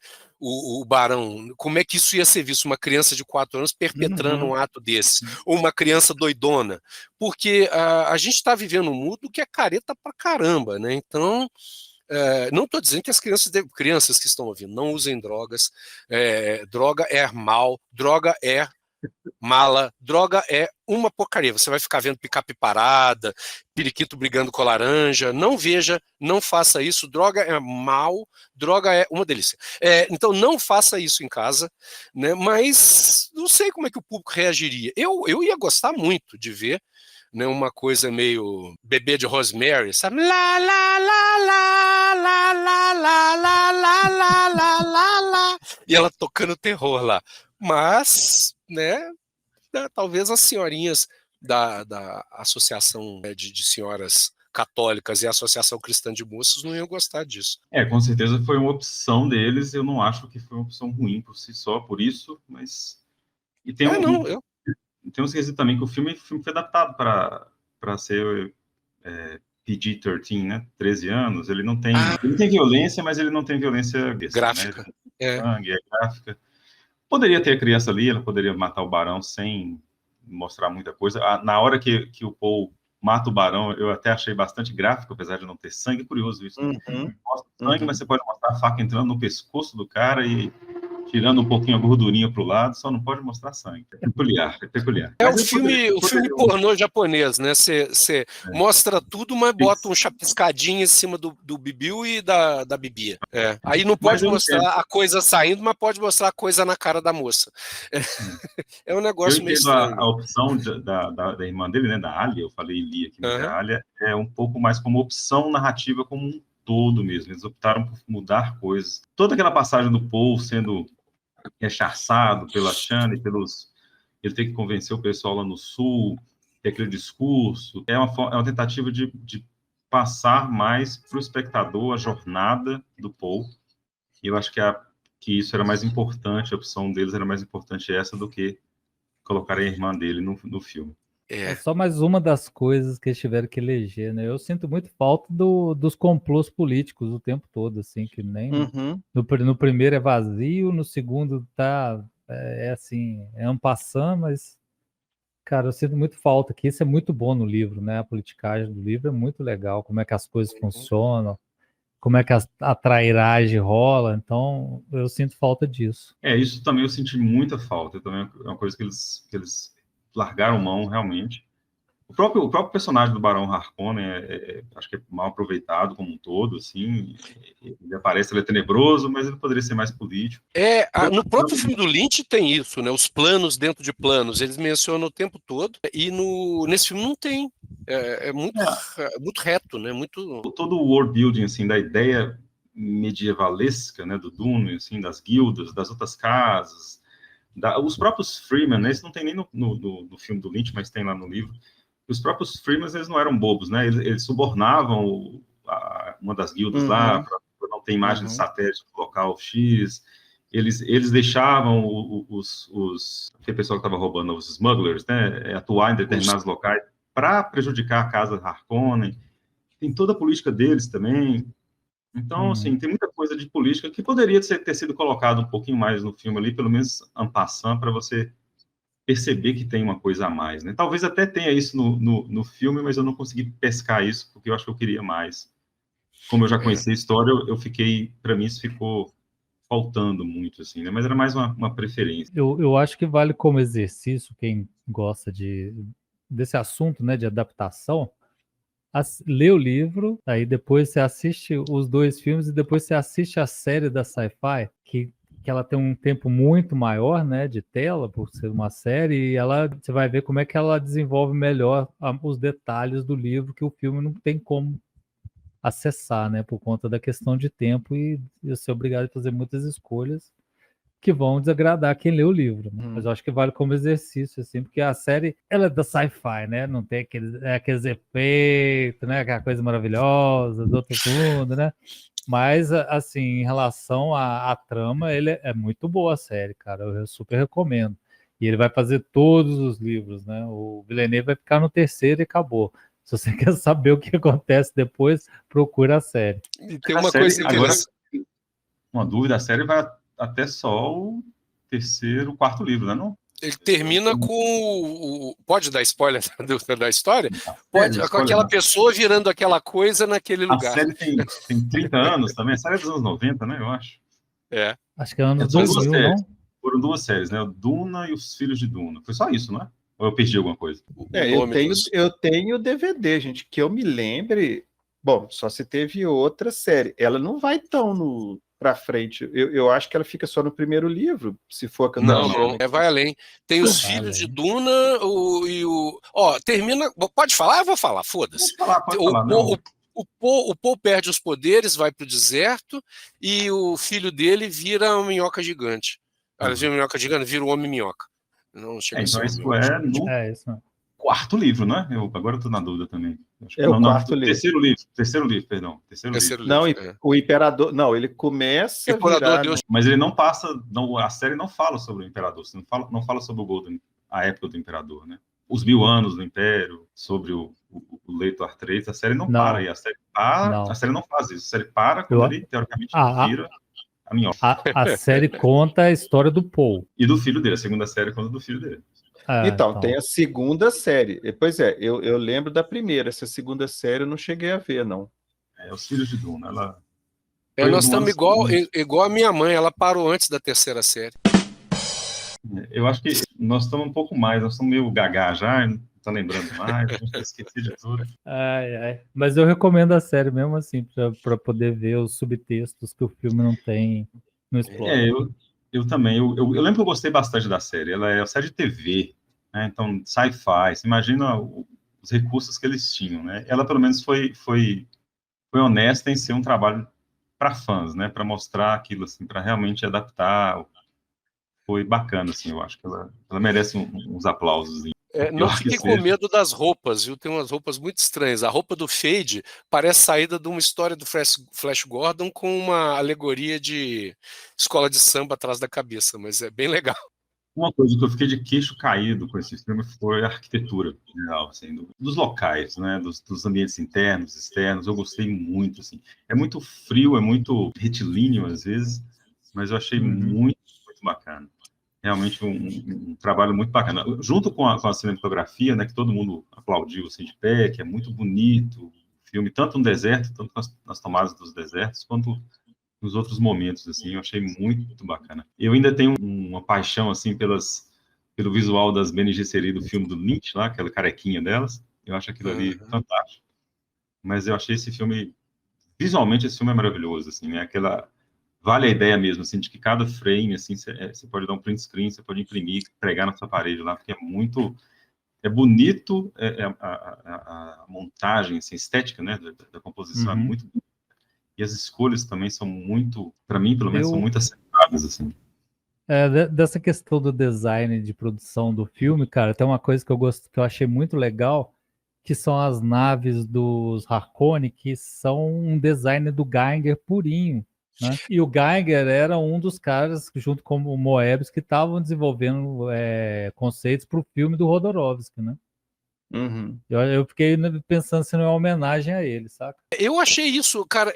o barão, como é que isso ia ser visto? Uma criança de 4 anos perpetrando um ato desse, ou uma criança doidona, porque a gente está vivendo um mundo que é careta pra caramba, né? Então, não estou dizendo que as crianças que estão ouvindo não usem drogas, droga é mal, droga é mala, droga é uma porcaria. Você vai ficar vendo picape parada, periquito brigando com laranja. Não veja, não faça isso. Droga é mal, droga é uma delícia. Então não faça isso em casa, né? Mas não sei como é que o público reagiria. Eu ia gostar muito de ver, né, uma coisa meio Bebê de Rosemary, sabe? Lá, lá, lá, lá, lá, lá, lá, lá, lá, lá, lá, lá, lá. E ela tocando terror lá. Mas, né, talvez as senhorinhas da Associação de Senhoras Católicas e a Associação Cristã de Moços não iam gostar disso. Com certeza foi uma opção deles. Eu não acho que foi uma opção ruim por si só, por isso, mas... E tem tem um esquisito também que o filme foi adaptado para ser PG-13, né? 13 anos. Ele não tem... Ele tem violência, mas ele não tem violência gráfica. Né? Sangue, gráfica. Poderia ter a criança ali, ela poderia matar o barão sem mostrar muita coisa. Na hora que o Paul mata o barão, eu até achei bastante gráfico, apesar de não ter sangue. Curioso isso. Mostra sangue, mas você pode mostrar a faca entrando no pescoço do cara e tirando um pouquinho a gordurinha para o lado, só não pode mostrar sangue. É peculiar. O filme pornô japonês, né? Você mostra tudo, mas bota um chapiscadinho em cima do Bibiu e da Bibia. Aí não pode mostrar a coisa saindo, mas pode mostrar a coisa na cara da moça. É um negócio meio estranho. A opção da irmã dele, né? Da Alia, eu falei Lia aqui, mas a Alia é um pouco mais como opção narrativa como um todo mesmo. Eles optaram por mudar coisas. Toda aquela passagem do Paul sendo rechaçado pela Shani, ele tem que convencer o pessoal lá no sul, ter aquele discurso, é uma tentativa de passar mais para o espectador a jornada do Paul, e eu acho que isso era mais importante, a opção deles era mais importante essa do que colocar a irmã dele no filme. É só mais uma das coisas que eles tiveram que eleger, né? Eu sinto muito falta dos complôs políticos o tempo todo, assim, que nem no primeiro é vazio, no segundo tá assim, é en passant, mas Cara, eu sinto muito falta, que isso é muito bom no livro, né? A politicagem do livro é muito legal, como é que as coisas funcionam, como é que a trairagem rola, então eu sinto falta disso. Isso também eu senti muita falta, também é uma coisa que eles largaram mão realmente. O próprio personagem do Barão Harkonnen acho que é mal aproveitado como um todo, assim, ele aparece, ele é tenebroso, mas ele poderia ser mais político. No próprio filme do Lynch tem isso, né? Os planos dentro de planos, eles mencionam o tempo todo, e nesse filme não tem. É muito reto, né? Todo o world building, assim, da ideia medievalesca, né, do Dune, assim, das guildas, das outras casas, os próprios Freeman, né, isso não tem nem no filme do Lynch, mas tem lá no livro. Os próprios Freeman, eles não eram bobos, né? Eles subornavam uma das guildas lá para não ter imagem de satélite do local X. Eles deixavam aquele pessoal que estava roubando, os smugglers, né, atuar em determinados locais para prejudicar a casa Harkonnen. Tem toda a política deles também. Então, assim, tem muita coisa de política que poderia ter sido colocado um pouquinho mais no filme ali, pelo menos en passant, para você perceber que tem uma coisa a mais, né? Talvez até tenha isso no filme, mas eu não consegui pescar isso, porque eu acho que eu queria mais. Como eu já conheci a história, para mim isso ficou faltando muito, assim, né? Mas era mais uma preferência. Eu acho que vale como exercício, quem gosta desse assunto, né, de adaptação, lê o livro, aí depois você assiste os 2 filmes e depois você assiste a série da Sci-Fi, que ela tem um tempo muito maior, né, de tela, por ser uma série, e você vai ver como é que ela desenvolve melhor os detalhes do livro, que o filme não tem como acessar, né, por conta da questão de tempo e eu ser obrigado a fazer muitas escolhas que vão desagradar quem lê o livro, né? Mas eu acho que vale como exercício, assim, porque a série, ela é da Sci-Fi, né? Não tem aqueles efeitos, né? Aquela coisa maravilhosa do outro mundo, né? Mas, assim, em relação à trama, ele é muito boa a série, cara. Eu super recomendo. E ele vai fazer todos os livros, né? O Villeneuve vai ficar no 3º e acabou. Se você quer saber o que acontece depois, procura a série. E tem uma coisa interessante. Agora, uma dúvida, a série vai até só o 3º, 4º livro, né? Não? Ele termina com pode dar spoiler da história? Pode, com aquela pessoa virando aquela coisa naquele lugar. A série tem 30 anos também, a série é dos anos 90, né? Eu acho. Acho que é anos 2000, não? Foram 2 séries, né? O Duna e os Filhos de Duna. Foi só isso, né? Ou eu perdi alguma coisa? Eu tenho DVD, gente, que eu me lembre. Bom, só se teve outra série. Ela não vai tão para frente. Eu acho que ela fica só no primeiro livro, se for que eu não, vai além. Tem os Filhos de Duna termina. Pode falar? Eu vou falar, foda-se. O Paul perde os poderes, vai pro deserto e o filho dele vira uma minhoca gigante. Vira uma minhoca gigante, vira um homem minhoca. Não chega a ser isso no 4º livro, né? Agora eu tô na dúvida também. O 4º livro. Terceiro livro, perdão. Não, o Imperador... Não, ele começa a virar... Deus. Mas ele não passa... Não, a série não fala sobre o Imperador. Você não fala sobre o Golden, a época do Imperador, né? Os 1000 anos do Império, sobre o Leito Artrês, a série não para aí. A série para... A série não faz isso. A série para quando ele, teoricamente, vira a minhoca. A série conta a história do Paul. E do filho dele. A segunda série conta do filho dele. Então, tem a segunda série. Pois é, eu lembro da primeira. Essa segunda série eu não cheguei a ver, não. Os Filhos de Duna. Nós estamos igual a minha mãe. Ela parou antes da 3ª série. Eu acho que nós estamos um pouco mais. Nós estamos meio gaga já, não está lembrando mais. A gente esqueci de tudo. Mas eu recomendo a série mesmo assim, para poder ver os subtextos que o filme não tem, não explora. Eu também. Eu lembro que eu gostei bastante da série. Ela é uma série de TV, né? Então, sci-fi. Você imagina os recursos que eles tinham, né? Ela, pelo menos, foi honesta em ser um trabalho para fãs, né? Para mostrar aquilo, assim, para realmente adaptar. Foi bacana, assim, eu acho que ela merece uns aplausos. Não fiquei com medo das roupas, viu? Tem umas roupas muito estranhas. A roupa do Fade parece saída de uma história do Flash Gordon com uma alegoria de escola de samba atrás da cabeça, mas é bem legal. Uma coisa que eu fiquei de queixo caído com esse filme foi a arquitetura geral, assim, dos locais, né? Dos ambientes internos, externos. Eu gostei muito, assim. É muito frio, é muito retilíneo às vezes, mas eu achei muito, muito bacana. realmente um trabalho muito bacana. Junto com a cinematografia, né, que todo mundo aplaudiu assim, de pé, que é muito bonito, o filme, tanto no deserto, tanto nas tomadas dos desertos, quanto nos outros momentos, assim, eu achei muito bacana. Eu ainda tenho uma paixão, assim, pelo visual das Bene Gesserit do filme do Lynch, lá, aquela carequinha delas. Eu acho aquilo ali fantástico. Mas eu achei esse filme, visualmente, esse filme é maravilhoso, assim, né? Vale a ideia mesmo, assim, de que cada frame, assim, você pode dar um print screen, você pode imprimir, pregar na sua parede lá, porque é bonito, a montagem, assim, estética, né, da composição é muito bonita. E as escolhas também são muito, para mim, pelo menos, são muito acertadas, assim. Dessa questão do design de produção do filme, cara, tem uma coisa que eu achei muito legal, que são as naves dos Harkonnen, que são um design do Giger purinho, né? E o Giger era um dos caras, junto com o Moebius, que estavam desenvolvendo conceitos para o filme do Jodorowsky, né? Eu fiquei pensando se não é uma homenagem a ele, saca? Eu achei isso, cara.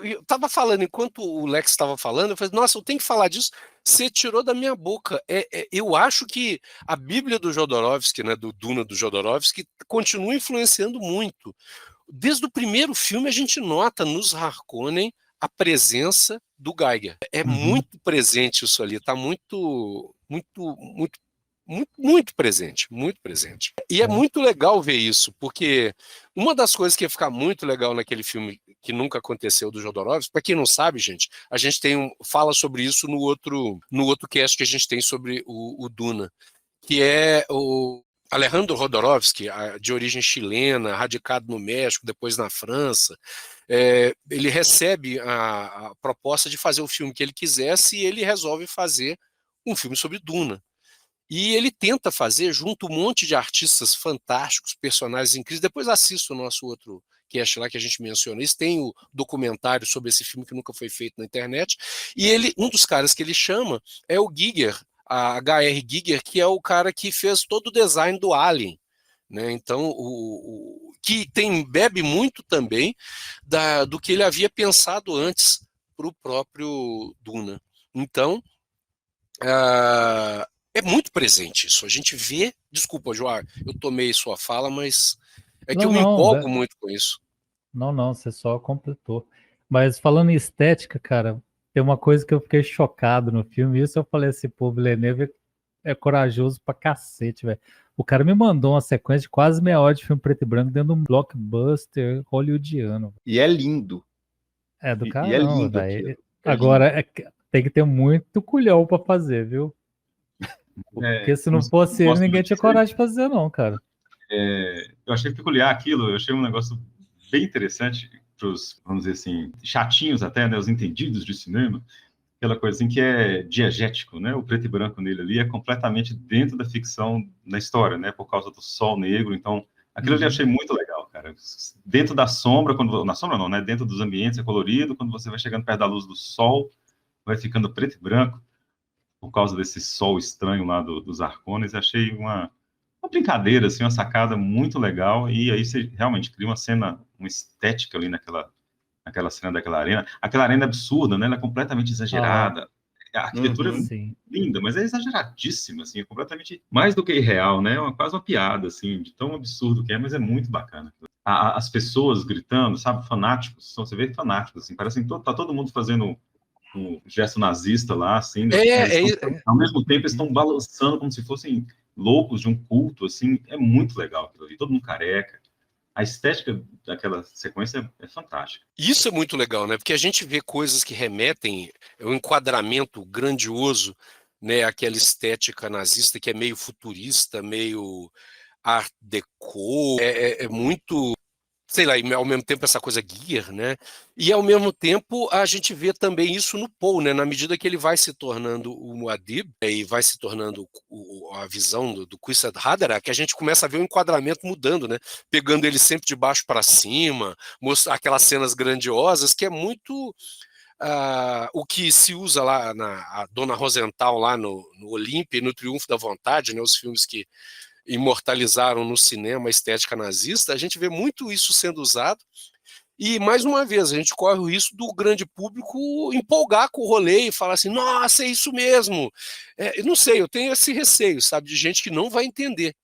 Eu tava falando, enquanto o Lex estava falando, eu falei, nossa, eu tenho que falar disso. Você tirou da minha boca. Eu acho que a Bíblia do Jodorowsky, né, do Duna do Jodorowsky, continua influenciando muito. Desde o primeiro filme, a gente nota nos Harkonnen a presença do Giger. É muito presente isso ali, tá muito, muito, muito, muito, muito presente, muito presente. E é muito legal ver isso, porque uma das coisas que ia ficar muito legal naquele filme que nunca aconteceu do Jodorowsky, para quem não sabe, gente, a gente fala sobre isso no outro cast que a gente tem sobre o Duna, que é o Alejandro Jodorowsky, de origem chilena, radicado no México, depois na França. Ele recebe a proposta de fazer o filme que ele quisesse e ele resolve fazer um filme sobre Duna. E ele tenta fazer junto um monte de artistas fantásticos, personagens incríveis. Depois assista o nosso outro cast lá que a gente menciona isso. Tem o documentário sobre esse filme que nunca foi feito na internet. E um dos caras que ele chama é o Giger, a H.R. Giger, que é o cara que fez todo o design do Alien. Né? Então, que bebe muito também do que ele havia pensado antes para o próprio Duna. Então, é muito presente isso. A gente vê. Desculpa, João, eu tomei sua fala, mas é que eu me empolgo muito com isso. Não, você só completou. Mas falando em estética, cara, tem uma coisa que eu fiquei chocado no filme. Isso eu falei assim, pô, Villeneuve é corajoso pra cacete, velho. O cara me mandou uma sequência de quase meia hora de filme preto e branco dentro de um blockbuster hollywoodiano. E é lindo. É do E é caramba, lindo velho. aquilo. Agora, tem que ter muito culhão pra fazer, viu? Porque se não fosse ele, ninguém tinha coragem de fazer, não, cara. Eu achei peculiar aquilo, eu achei um negócio bem interessante para os, vamos dizer assim, chatinhos até, né, os entendidos de cinema, aquela coisa assim que é diegético, né, o preto e branco nele ali é completamente dentro da ficção, na história, né, por causa do sol negro, então, aquilo ali eu achei muito legal, cara. Dentro da sombra, na sombra não, né, dentro dos ambientes é colorido, quando você vai chegando perto da luz do sol, vai ficando preto e branco, por causa desse sol estranho lá dos Harkonnens, achei uma brincadeira, assim, uma sacada muito legal, e aí você realmente cria uma cena, uma estética ali naquela cena daquela arena. Aquela arena é absurda, né? Ela é completamente exagerada. A arquitetura é linda, mas é exageradíssima, assim, é completamente mais do que irreal, né? Quase uma piada, assim, de tão absurdo que é, mas é muito bacana. As pessoas gritando, sabe? Fanáticos, você vê fanáticos, assim, parece que tá todo mundo fazendo um gesto nazista lá, assim, né? Ao mesmo tempo eles estão balançando como se fossem loucos de um culto, assim, é muito legal aquilo ali, todo mundo careca. A estética daquela sequência é fantástica. Isso é muito legal, né? Porque a gente vê coisas que remetem ao enquadramento grandioso, né? Aquela estética nazista que é meio futurista, meio art déco, é muito, sei lá, e ao mesmo tempo essa coisa gear, né? E ao mesmo tempo a gente vê também isso no Poe, né? Na medida que ele vai se tornando o Muad'Dib e vai se tornando a visão do Quisad Haderach, que a gente começa a ver o enquadramento mudando, né? Pegando ele sempre de baixo para cima, aquelas cenas grandiosas, que é muito o que se usa lá a Dona Rosenthal lá no Olímpia e no Triunfo da Vontade, né? Os filmes que imortalizaram no cinema a estética nazista, a gente vê muito isso sendo usado, E, mais uma vez, a gente corre o risco do grande público empolgar com o rolê e falar assim, nossa, é isso mesmo. Eu não sei, eu tenho esse receio, sabe, de gente que não vai entender,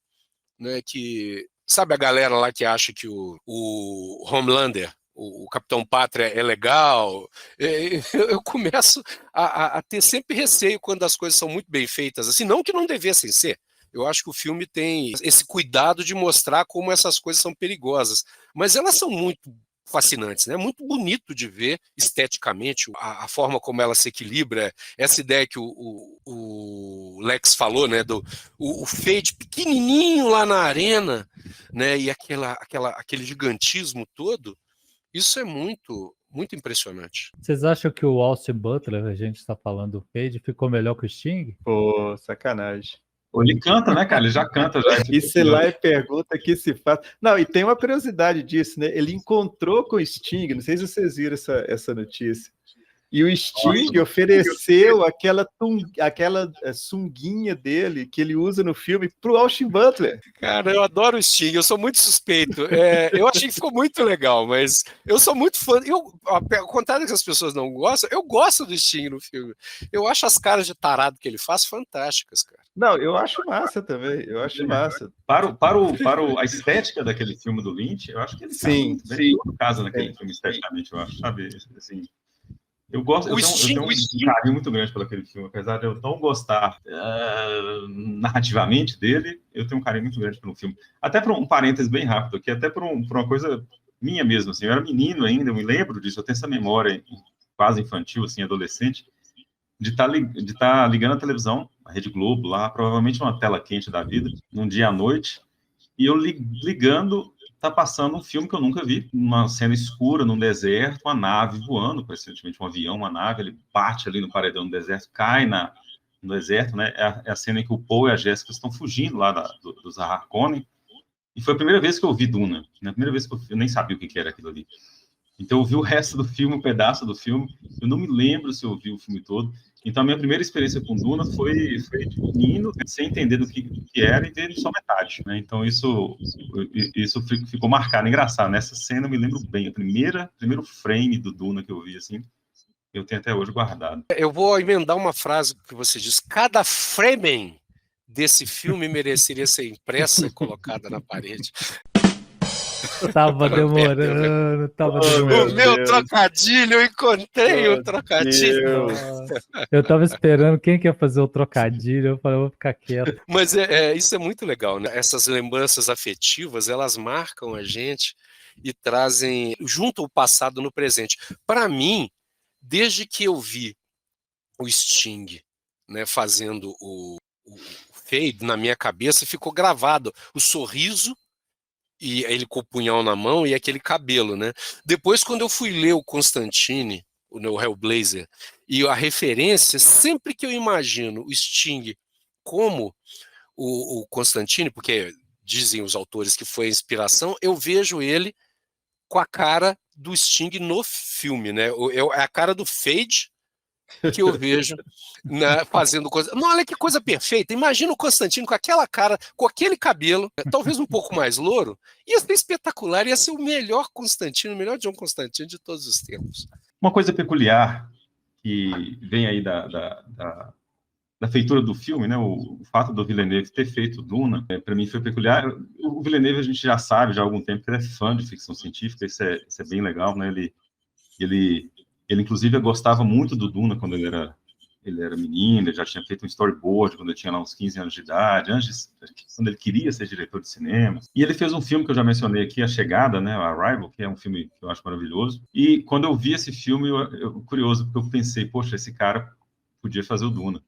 né, que, sabe a galera lá que acha que o Homelander, o Capitão Pátria é legal, eu começo a ter sempre receio quando as coisas são muito bem feitas, assim, não que não devessem ser. Eu acho que o filme tem esse cuidado de mostrar como essas coisas são perigosas, mas elas são muito fascinantes, né? Muito bonito de ver esteticamente a forma como ela se equilibra, essa ideia que o Lex falou, né? O Fade pequenininho lá na arena, né? E aquele gigantismo todo, isso é muito, muito impressionante. Vocês acham que o Austin Butler, a gente está falando do Fade, ficou melhor que o Sting? Pô, sacanagem. Ele canta, né, cara? Ele já canta. Já. Isso lá é pergunta que se faz. Não, e tem uma curiosidade disso, né? Ele encontrou com o Sting, não sei se vocês viram essa notícia. E o Sting ofereceu aquela sunguinha dele que ele usa no filme pro Austin Butler. Cara, eu adoro o Sting, eu sou muito suspeito. Eu achei que ficou muito legal, mas eu sou muito fã. Ao contrário que as pessoas não gostam, eu gosto do Sting no filme. Eu acho as caras de tarado que ele faz fantásticas, cara. Não, eu acho massa também. Eu acho massa. Para a estética daquele filme do Lynch, eu acho que ele casa naquele filme esteticamente, eu acho, sabe? Assim, eu tenho um carinho muito grande por aquele filme, apesar de eu não gostar narrativamente dele, eu tenho um carinho muito grande pelo filme. Até por um parênteses bem rápido aqui, até por uma coisa minha mesmo, assim, eu era menino ainda, eu me lembro disso, eu tenho essa memória quase infantil, assim, adolescente, de estar ligando a televisão, a Rede Globo lá, provavelmente uma tela quente da vida, num dia à noite, e eu ligando, tá passando um filme que eu nunca vi, uma cena escura num deserto, uma nave voando, precisamente um avião, uma nave, ele bate ali no paredão do deserto, cai no deserto, né? É a cena em que o Paul e a Jéssica estão fugindo lá dos Harkonnen, e foi a primeira vez que eu vi Duna, né? A primeira vez que eu nem sabia o que era aquilo ali. Então eu vi o resto do filme, um pedaço do filme, eu não me lembro se eu vi o filme todo. Então a minha primeira experiência com Duna foi de menino, sem entender do que era e ver só metade, né? Então isso ficou marcado, engraçado. Nessa cena eu me lembro bem, primeiro frame do Duna que eu vi, assim, eu tenho até hoje guardado. Eu vou emendar uma frase que você diz, cada frame desse filme mereceria ser impressa e colocada na parede. Tava demorando. O meu trocadilho, eu encontrei o trocadilho. Eu tava esperando quem que ia fazer o trocadilho, eu falei, eu vou ficar quieto. Mas isso é muito legal, né? Essas lembranças afetivas, elas marcam a gente e trazem junto o passado no presente. Para mim, desde que eu vi o Sting, né, fazendo o Fade na minha cabeça, ficou gravado o sorriso, e ele com o punhal na mão e aquele cabelo, né? Depois, quando eu fui ler o Constantine, o Hellblazer, e a referência, sempre que eu imagino o Sting como o Constantine, porque dizem os autores que foi a inspiração, eu vejo ele com a cara do Sting no filme, né? É a cara do Fade que eu vejo fazendo coisa. Não, olha que coisa perfeita. Imagina o Constantino com aquela cara, com aquele cabelo, talvez um pouco mais louro. Ia ser espetacular, ia ser o melhor Constantino, o melhor John Constantino de todos os tempos. Uma coisa peculiar que vem aí da feitura do filme, né? O fato do Villeneuve ter feito Duna, para mim foi peculiar. O Villeneuve a gente já sabe já há algum tempo que ele é fã de ficção científica, isso é bem legal, né? Ele inclusive gostava muito do Duna quando ele era menino, ele já tinha feito um storyboard quando ele tinha lá uns 15 anos de idade, quando ele queria ser diretor de cinema. E ele fez um filme que eu já mencionei aqui, A Chegada, né, Arrival, que é um filme que eu acho maravilhoso. E quando eu vi esse filme, curioso, porque eu pensei, poxa, esse cara podia fazer o Duna.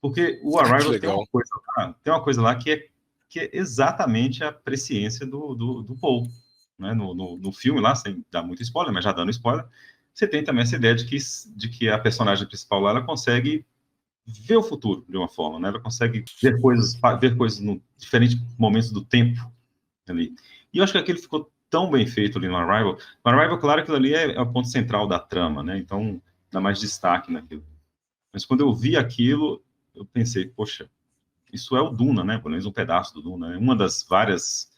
Porque o Arrival tem uma coisa lá que é exatamente a presciência do Paul. Né? No filme lá, sem dar muito spoiler, mas já dando spoiler, você tem também essa ideia de que a personagem principal lá, ela consegue ver o futuro de uma forma, né? Ela consegue ver coisas em diferentes momentos do tempo ali. E eu acho que aquilo ficou tão bem feito ali no Arrival. No Arrival, claro que aquilo ali é o ponto central da trama, né? Então, dá mais destaque naquilo. Mas quando eu vi aquilo, eu pensei, poxa, isso é o Duna, né? Pelo menos um pedaço do Duna. É uma das várias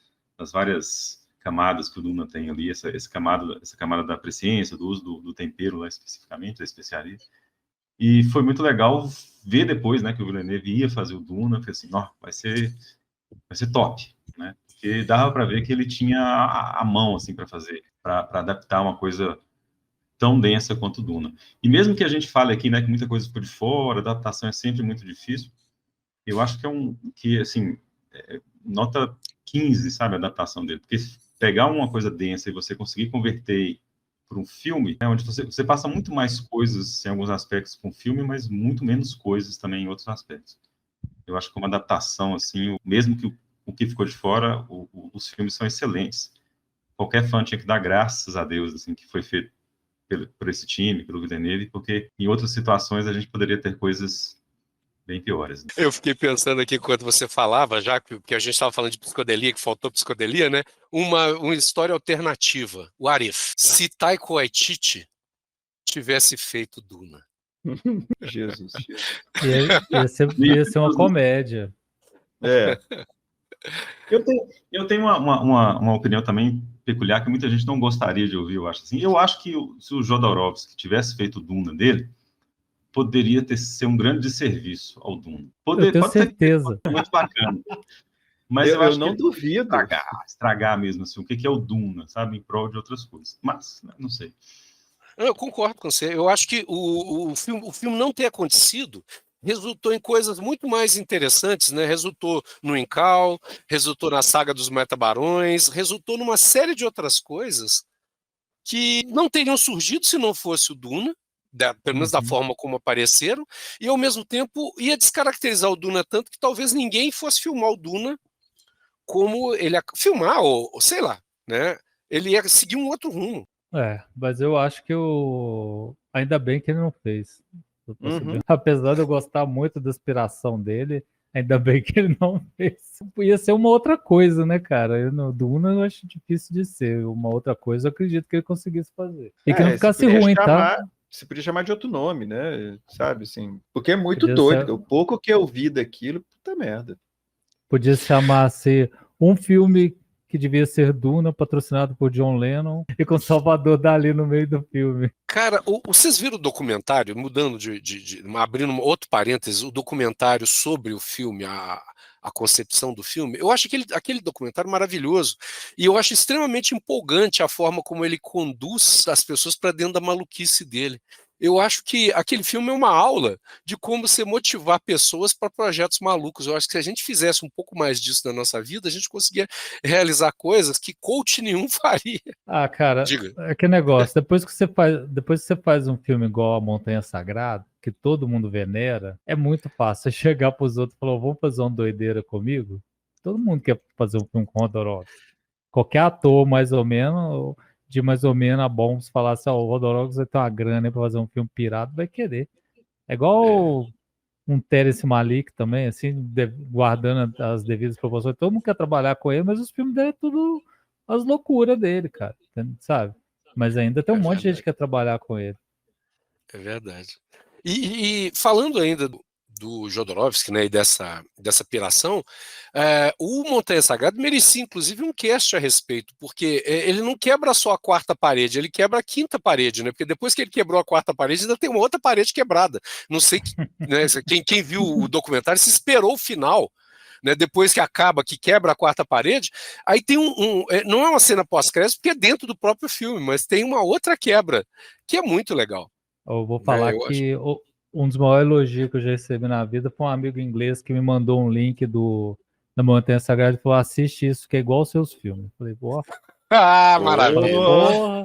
camadas que o Duna tem ali, essa camada da presciência, do uso do tempero lá especificamente, da especiaria. E foi muito legal ver depois, né, que o Villeneuve ia fazer o Duna, eu falei assim, ó, vai ser top, né? Porque dava para ver que ele tinha a mão assim para fazer, para adaptar uma coisa tão densa quanto o Duna. E mesmo que a gente fale aqui, né, que muita coisa ficou de fora, a adaptação é sempre muito difícil, eu acho que assim, nota 15, sabe, a adaptação dele, porque pegar uma coisa densa e você conseguir converter para um filme, né, onde você passa muito mais coisas em alguns aspectos com o filme, mas muito menos coisas também em outros aspectos. Eu acho que uma adaptação, assim, mesmo que o que ficou de fora, os filmes são excelentes. Qualquer fã tinha que dar graças a Deus, assim, que foi feito por esse time, pelo Villeneuve, porque em outras situações a gente poderia ter coisas bem piores. Né? Eu fiquei pensando aqui enquanto você falava, já que a gente estava falando de psicodelia, que faltou psicodelia, né? Uma história alternativa. O Arif. Se Taika Waititi tivesse feito Duna. Jesus. Ia ser uma comédia. Eu tenho uma opinião também peculiar que muita gente não gostaria de ouvir, eu acho assim. Eu acho que se o Jodorowsky tivesse feito o Duna dele, poderia ser um grande desserviço ao Duna. Eu tenho certeza. Muito bacana. Mas eu eu acho não que duvido. Estragar mesmo, assim, o que é o Duna, sabe? Em prol de outras coisas. Mas, não sei. Eu concordo com você. Eu acho que o filme não ter acontecido resultou em coisas muito mais interessantes, né? Resultou no Incal, resultou na saga dos Metabarões, resultou numa série de outras coisas que não teriam surgido se não fosse o Duna, pelo menos da forma como apareceram, e ao mesmo tempo ia descaracterizar o Duna tanto que talvez ninguém fosse filmar o Duna como ele ia filmar, ou sei lá, né? Ele ia seguir um outro rumo. Mas eu acho que ainda bem que ele não fez. Apesar de eu gostar muito da inspiração dele, ainda bem que ele não fez. Ia ser uma outra coisa, né, cara? No Duna eu acho difícil de ser. Uma outra coisa eu acredito que ele conseguisse fazer. E que não ficasse ruim, tá? Você podia chamar de outro nome, né? Sabe, assim. Porque é muito doido. O pouco que eu vi daquilo, puta merda. Podia se chamar-se um filme que devia ser Duna, patrocinado por John Lennon, e com Salvador Dalí no meio do filme. Cara, vocês viram o documentário, mudando abrindo outro parênteses, o documentário sobre o filme, a concepção do filme? Eu acho aquele documentário maravilhoso, e eu acho extremamente empolgante a forma como ele conduz as pessoas para dentro da maluquice dele. Eu acho que aquele filme é uma aula de como você motivar pessoas para projetos malucos. Eu acho que se a gente fizesse um pouco mais disso na nossa vida, a gente conseguia realizar coisas que coach nenhum faria. Cara, Diga. É que negócio, depois que você faz um filme igual A Montanha Sagrada, que todo mundo venera, é muito fácil você chegar pros outros e falar, vamos fazer uma doideira comigo? Todo mundo quer fazer um filme com o Jodorowsky. Qualquer ator, mais ou menos a bom, se falasse, o Jodorowsky vai ter uma grana para fazer um filme pirata, vai querer. É igual um Terence Malick também, assim, guardando as devidas proporções. Todo mundo quer trabalhar com ele, mas os filmes dele é tudo as loucuras dele, cara, sabe? Mas ainda tem um monte de gente que quer trabalhar com ele. É verdade. E falando ainda do Jodorowsky, né, e dessa piração, o Montanha Sagrada merecia, inclusive, um cast a respeito, porque ele não quebra só a quarta parede, ele quebra a quinta parede, né? Porque depois que ele quebrou a quarta parede, ainda tem uma outra parede quebrada. Não sei, né, quem viu o documentário se esperou o final, né, depois que acaba, que quebra a quarta parede, aí tem não é uma cena pós-crédito, porque é dentro do próprio filme, mas tem uma outra quebra, que é muito legal. Eu vou falar que um dos maiores elogios que eu já recebi na vida foi um amigo inglês que me mandou um link da Montanha Sagrada e falou, assiste isso, que é igual aos seus filmes. Eu falei, pô. Maravilha. Porra.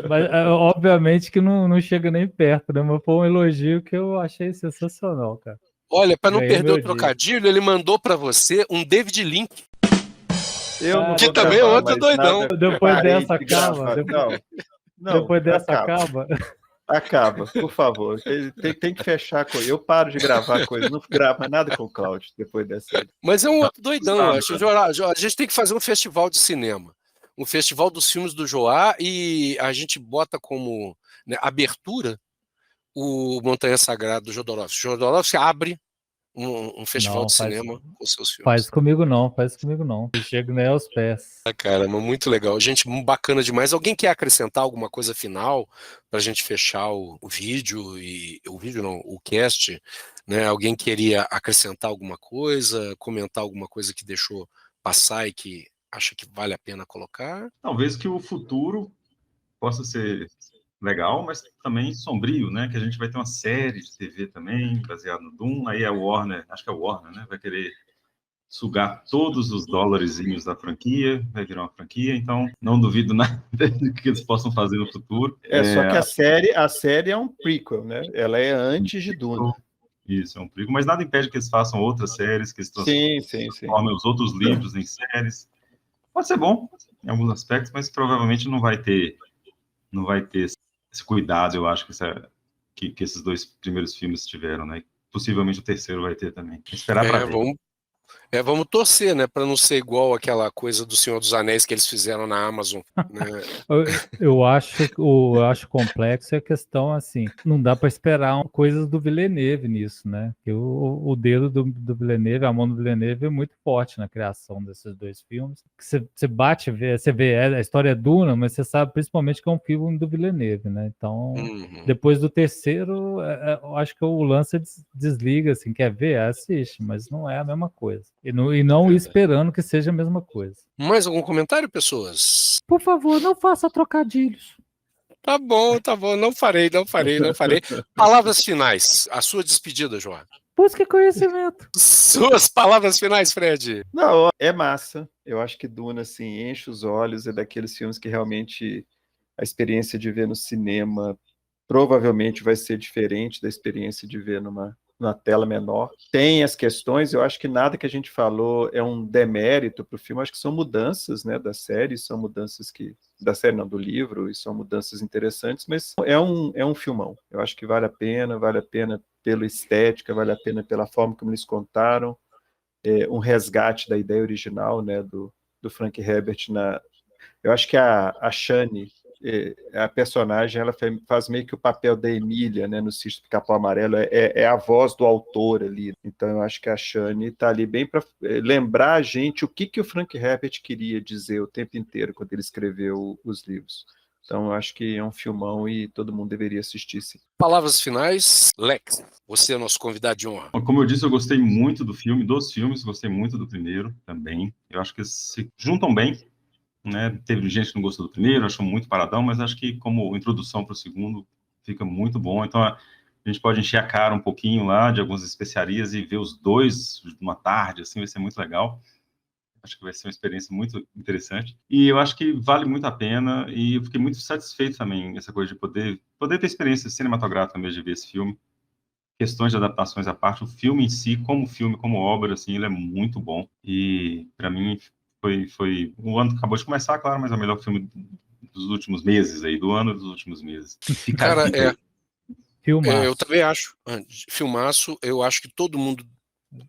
Mas, obviamente que não chega nem perto, né? Mas foi um elogio que eu achei sensacional, cara. Olha, para não perder o trocadilho, ele mandou para você um David Lynch. Que também é outro doidão. Depois dessa acaba. Depois dessa acaba. Acaba, por favor. Tem que fechar com ele. Eu paro de gravar coisa, não gravo mais nada com o Cláudio depois dessa. Mas é um outro doidão, eu acho. A gente tem que fazer um festival de cinema. Um festival dos filmes do Joá, e a gente bota como, né, abertura o Montanha Sagrada do Jodorowsky. Jodorowsky abre um festival Não, de faz- cinema com seus filmes. Faz comigo não. Eu chego nem aos pés. Caramba, muito legal. Gente, bacana demais. Alguém quer acrescentar alguma coisa final para a gente fechar o vídeo e o vídeo não, o cast, né? Alguém queria acrescentar alguma coisa, comentar alguma coisa que deixou passar e que acha que vale a pena colocar? Talvez que o futuro possa ser legal, mas também sombrio, né? Que a gente vai ter uma série de TV também, baseada no Doom, aí a Warner, acho que é a Warner, né? Vai querer sugar todos os dólarzinhos da franquia, vai virar uma franquia, então não duvido nada do que eles possam fazer no futuro. Só que a série é um prequel, né? Ela é antes de Duna. Isso, é um perigo, mas nada impede que eles façam outras séries, que eles Sim. transformem os outros livros em séries. Pode ser bom, em alguns aspectos, mas provavelmente não vai ter esse cuidado, eu acho, que esses 2 primeiros filmes tiveram, né? Possivelmente o terceiro vai ter também. Esperar para ver. Vamos torcer, né, para não ser igual aquela coisa do Senhor dos Anéis que eles fizeram na Amazon, né? Eu acho complexo a questão assim, não dá para esperar coisas do Villeneuve nisso, né? Porque o dedo do Villeneuve, a mão do Villeneuve é muito forte na criação desses 2 filmes. Você bate, você vê a história é Duna, mas você sabe principalmente que é um filme do Villeneuve, né? Então, depois do terceiro, eu acho que o lance desliga, assim, quer ver, assiste, mas não é a mesma coisa. E não esperando que seja a mesma coisa. Mais algum comentário, pessoas? Por favor, não faça trocadilhos. Tá bom, não farei. Palavras finais, a sua despedida, João. Busque conhecimento. Suas palavras finais, Fred. Não, é massa. Eu acho que Duna, assim, enche os olhos, é daqueles filmes que realmente a experiência de ver no cinema provavelmente vai ser diferente da experiência de ver numa tela menor. Tem as questões, eu acho que nada que a gente falou é um demérito para o filme, acho que são mudanças, né, da série, são mudanças da série não, do livro, e são mudanças interessantes, mas é um filmão. Eu acho que vale a pena pela estética, vale a pena pela forma como eles contaram, um resgate da ideia original, né, do Frank Herbert. Eu acho que a Shani, a personagem, ela faz meio que o papel da Emília, né, no Sítio do Capão Amarelo, é a voz do autor ali. Então eu acho que a Shani está ali bem para lembrar a gente o que o Frank Herbert queria dizer o tempo inteiro quando ele escreveu os livros. Então eu acho que é um filmão e todo mundo deveria assistir, sim. Palavras finais, Lex, você é nosso convidado de honra. Como eu disse, eu gostei muito dos filmes, gostei muito do primeiro também. Eu acho que eles se juntam bem, né? Teve gente que não gostou do primeiro, achou muito paradão, mas acho que como introdução para o segundo fica muito bom. Então a gente pode encher a cara um pouquinho lá de algumas especiarias e ver os 2 numa tarde, assim, vai ser muito legal. Acho que vai ser uma experiência muito interessante. E eu acho que vale muito a pena, e eu fiquei muito satisfeito também, essa coisa de poder ter experiência cinematográfica mesmo de ver esse filme. Questões de adaptações à parte, o filme em si, como obra, assim, ele é muito bom. E, para mim, foi o ano que acabou de começar, claro, mas é o melhor filme dos últimos meses aí, do ano e dos últimos meses. Cara, Filmaço. eu também acho. Filmaço, eu acho que todo mundo,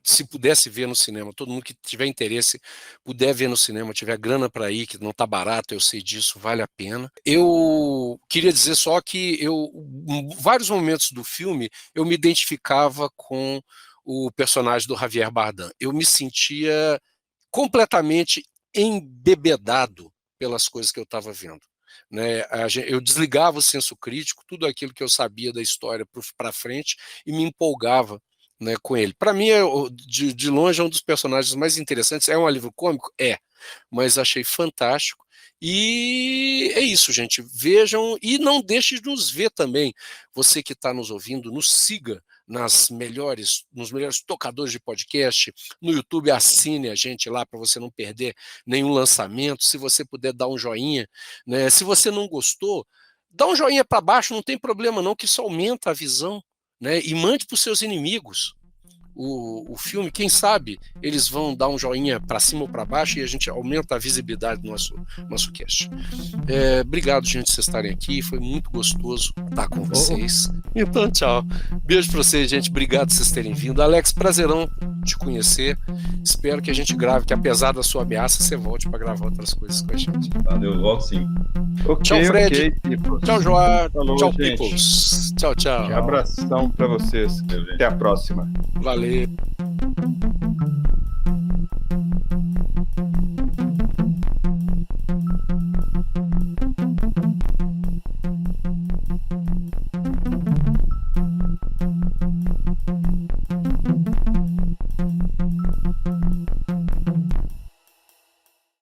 se pudesse ver no cinema, todo mundo que tiver interesse, puder ver no cinema, tiver grana para ir, que não tá barato, eu sei disso, vale a pena. Eu queria dizer só que em vários momentos do filme, eu me identificava com o personagem do Javier Bardem. Eu me sentia completamente embebedado pelas coisas que eu estava vendo, né? Eu desligava o senso crítico, tudo aquilo que eu sabia da história para frente, e me empolgava, né, com ele. Para mim, de longe, é um dos personagens mais interessantes. É um alívio cômico? Mas achei fantástico. E é isso, gente. Vejam e não deixe de nos ver também. Você que está nos ouvindo, nos siga nos melhores tocadores de podcast. No YouTube, assine a gente lá para você não perder nenhum lançamento. Se você puder dar um joinha, né? Se você não gostou, dá um joinha para baixo, não tem problema não, que isso aumenta a visão, né? E mande para os seus inimigos o filme, quem sabe eles vão dar um joinha para cima ou para baixo e a gente aumenta a visibilidade do nosso cast. Obrigado, gente, por vocês estarem aqui, foi muito gostoso estar com vocês. Então, tchau. Beijo para vocês, gente, obrigado por vocês terem vindo. Alex, prazerão te conhecer. Espero que a gente grave, que apesar da sua ameaça, você volte para gravar outras coisas com a gente. Valeu, volto sim. Tchau, Fred. Tchau, João. Falou, tchau, gente. Peoples. Tchau, tchau. Um abração para vocês. Até a próxima. Valeu.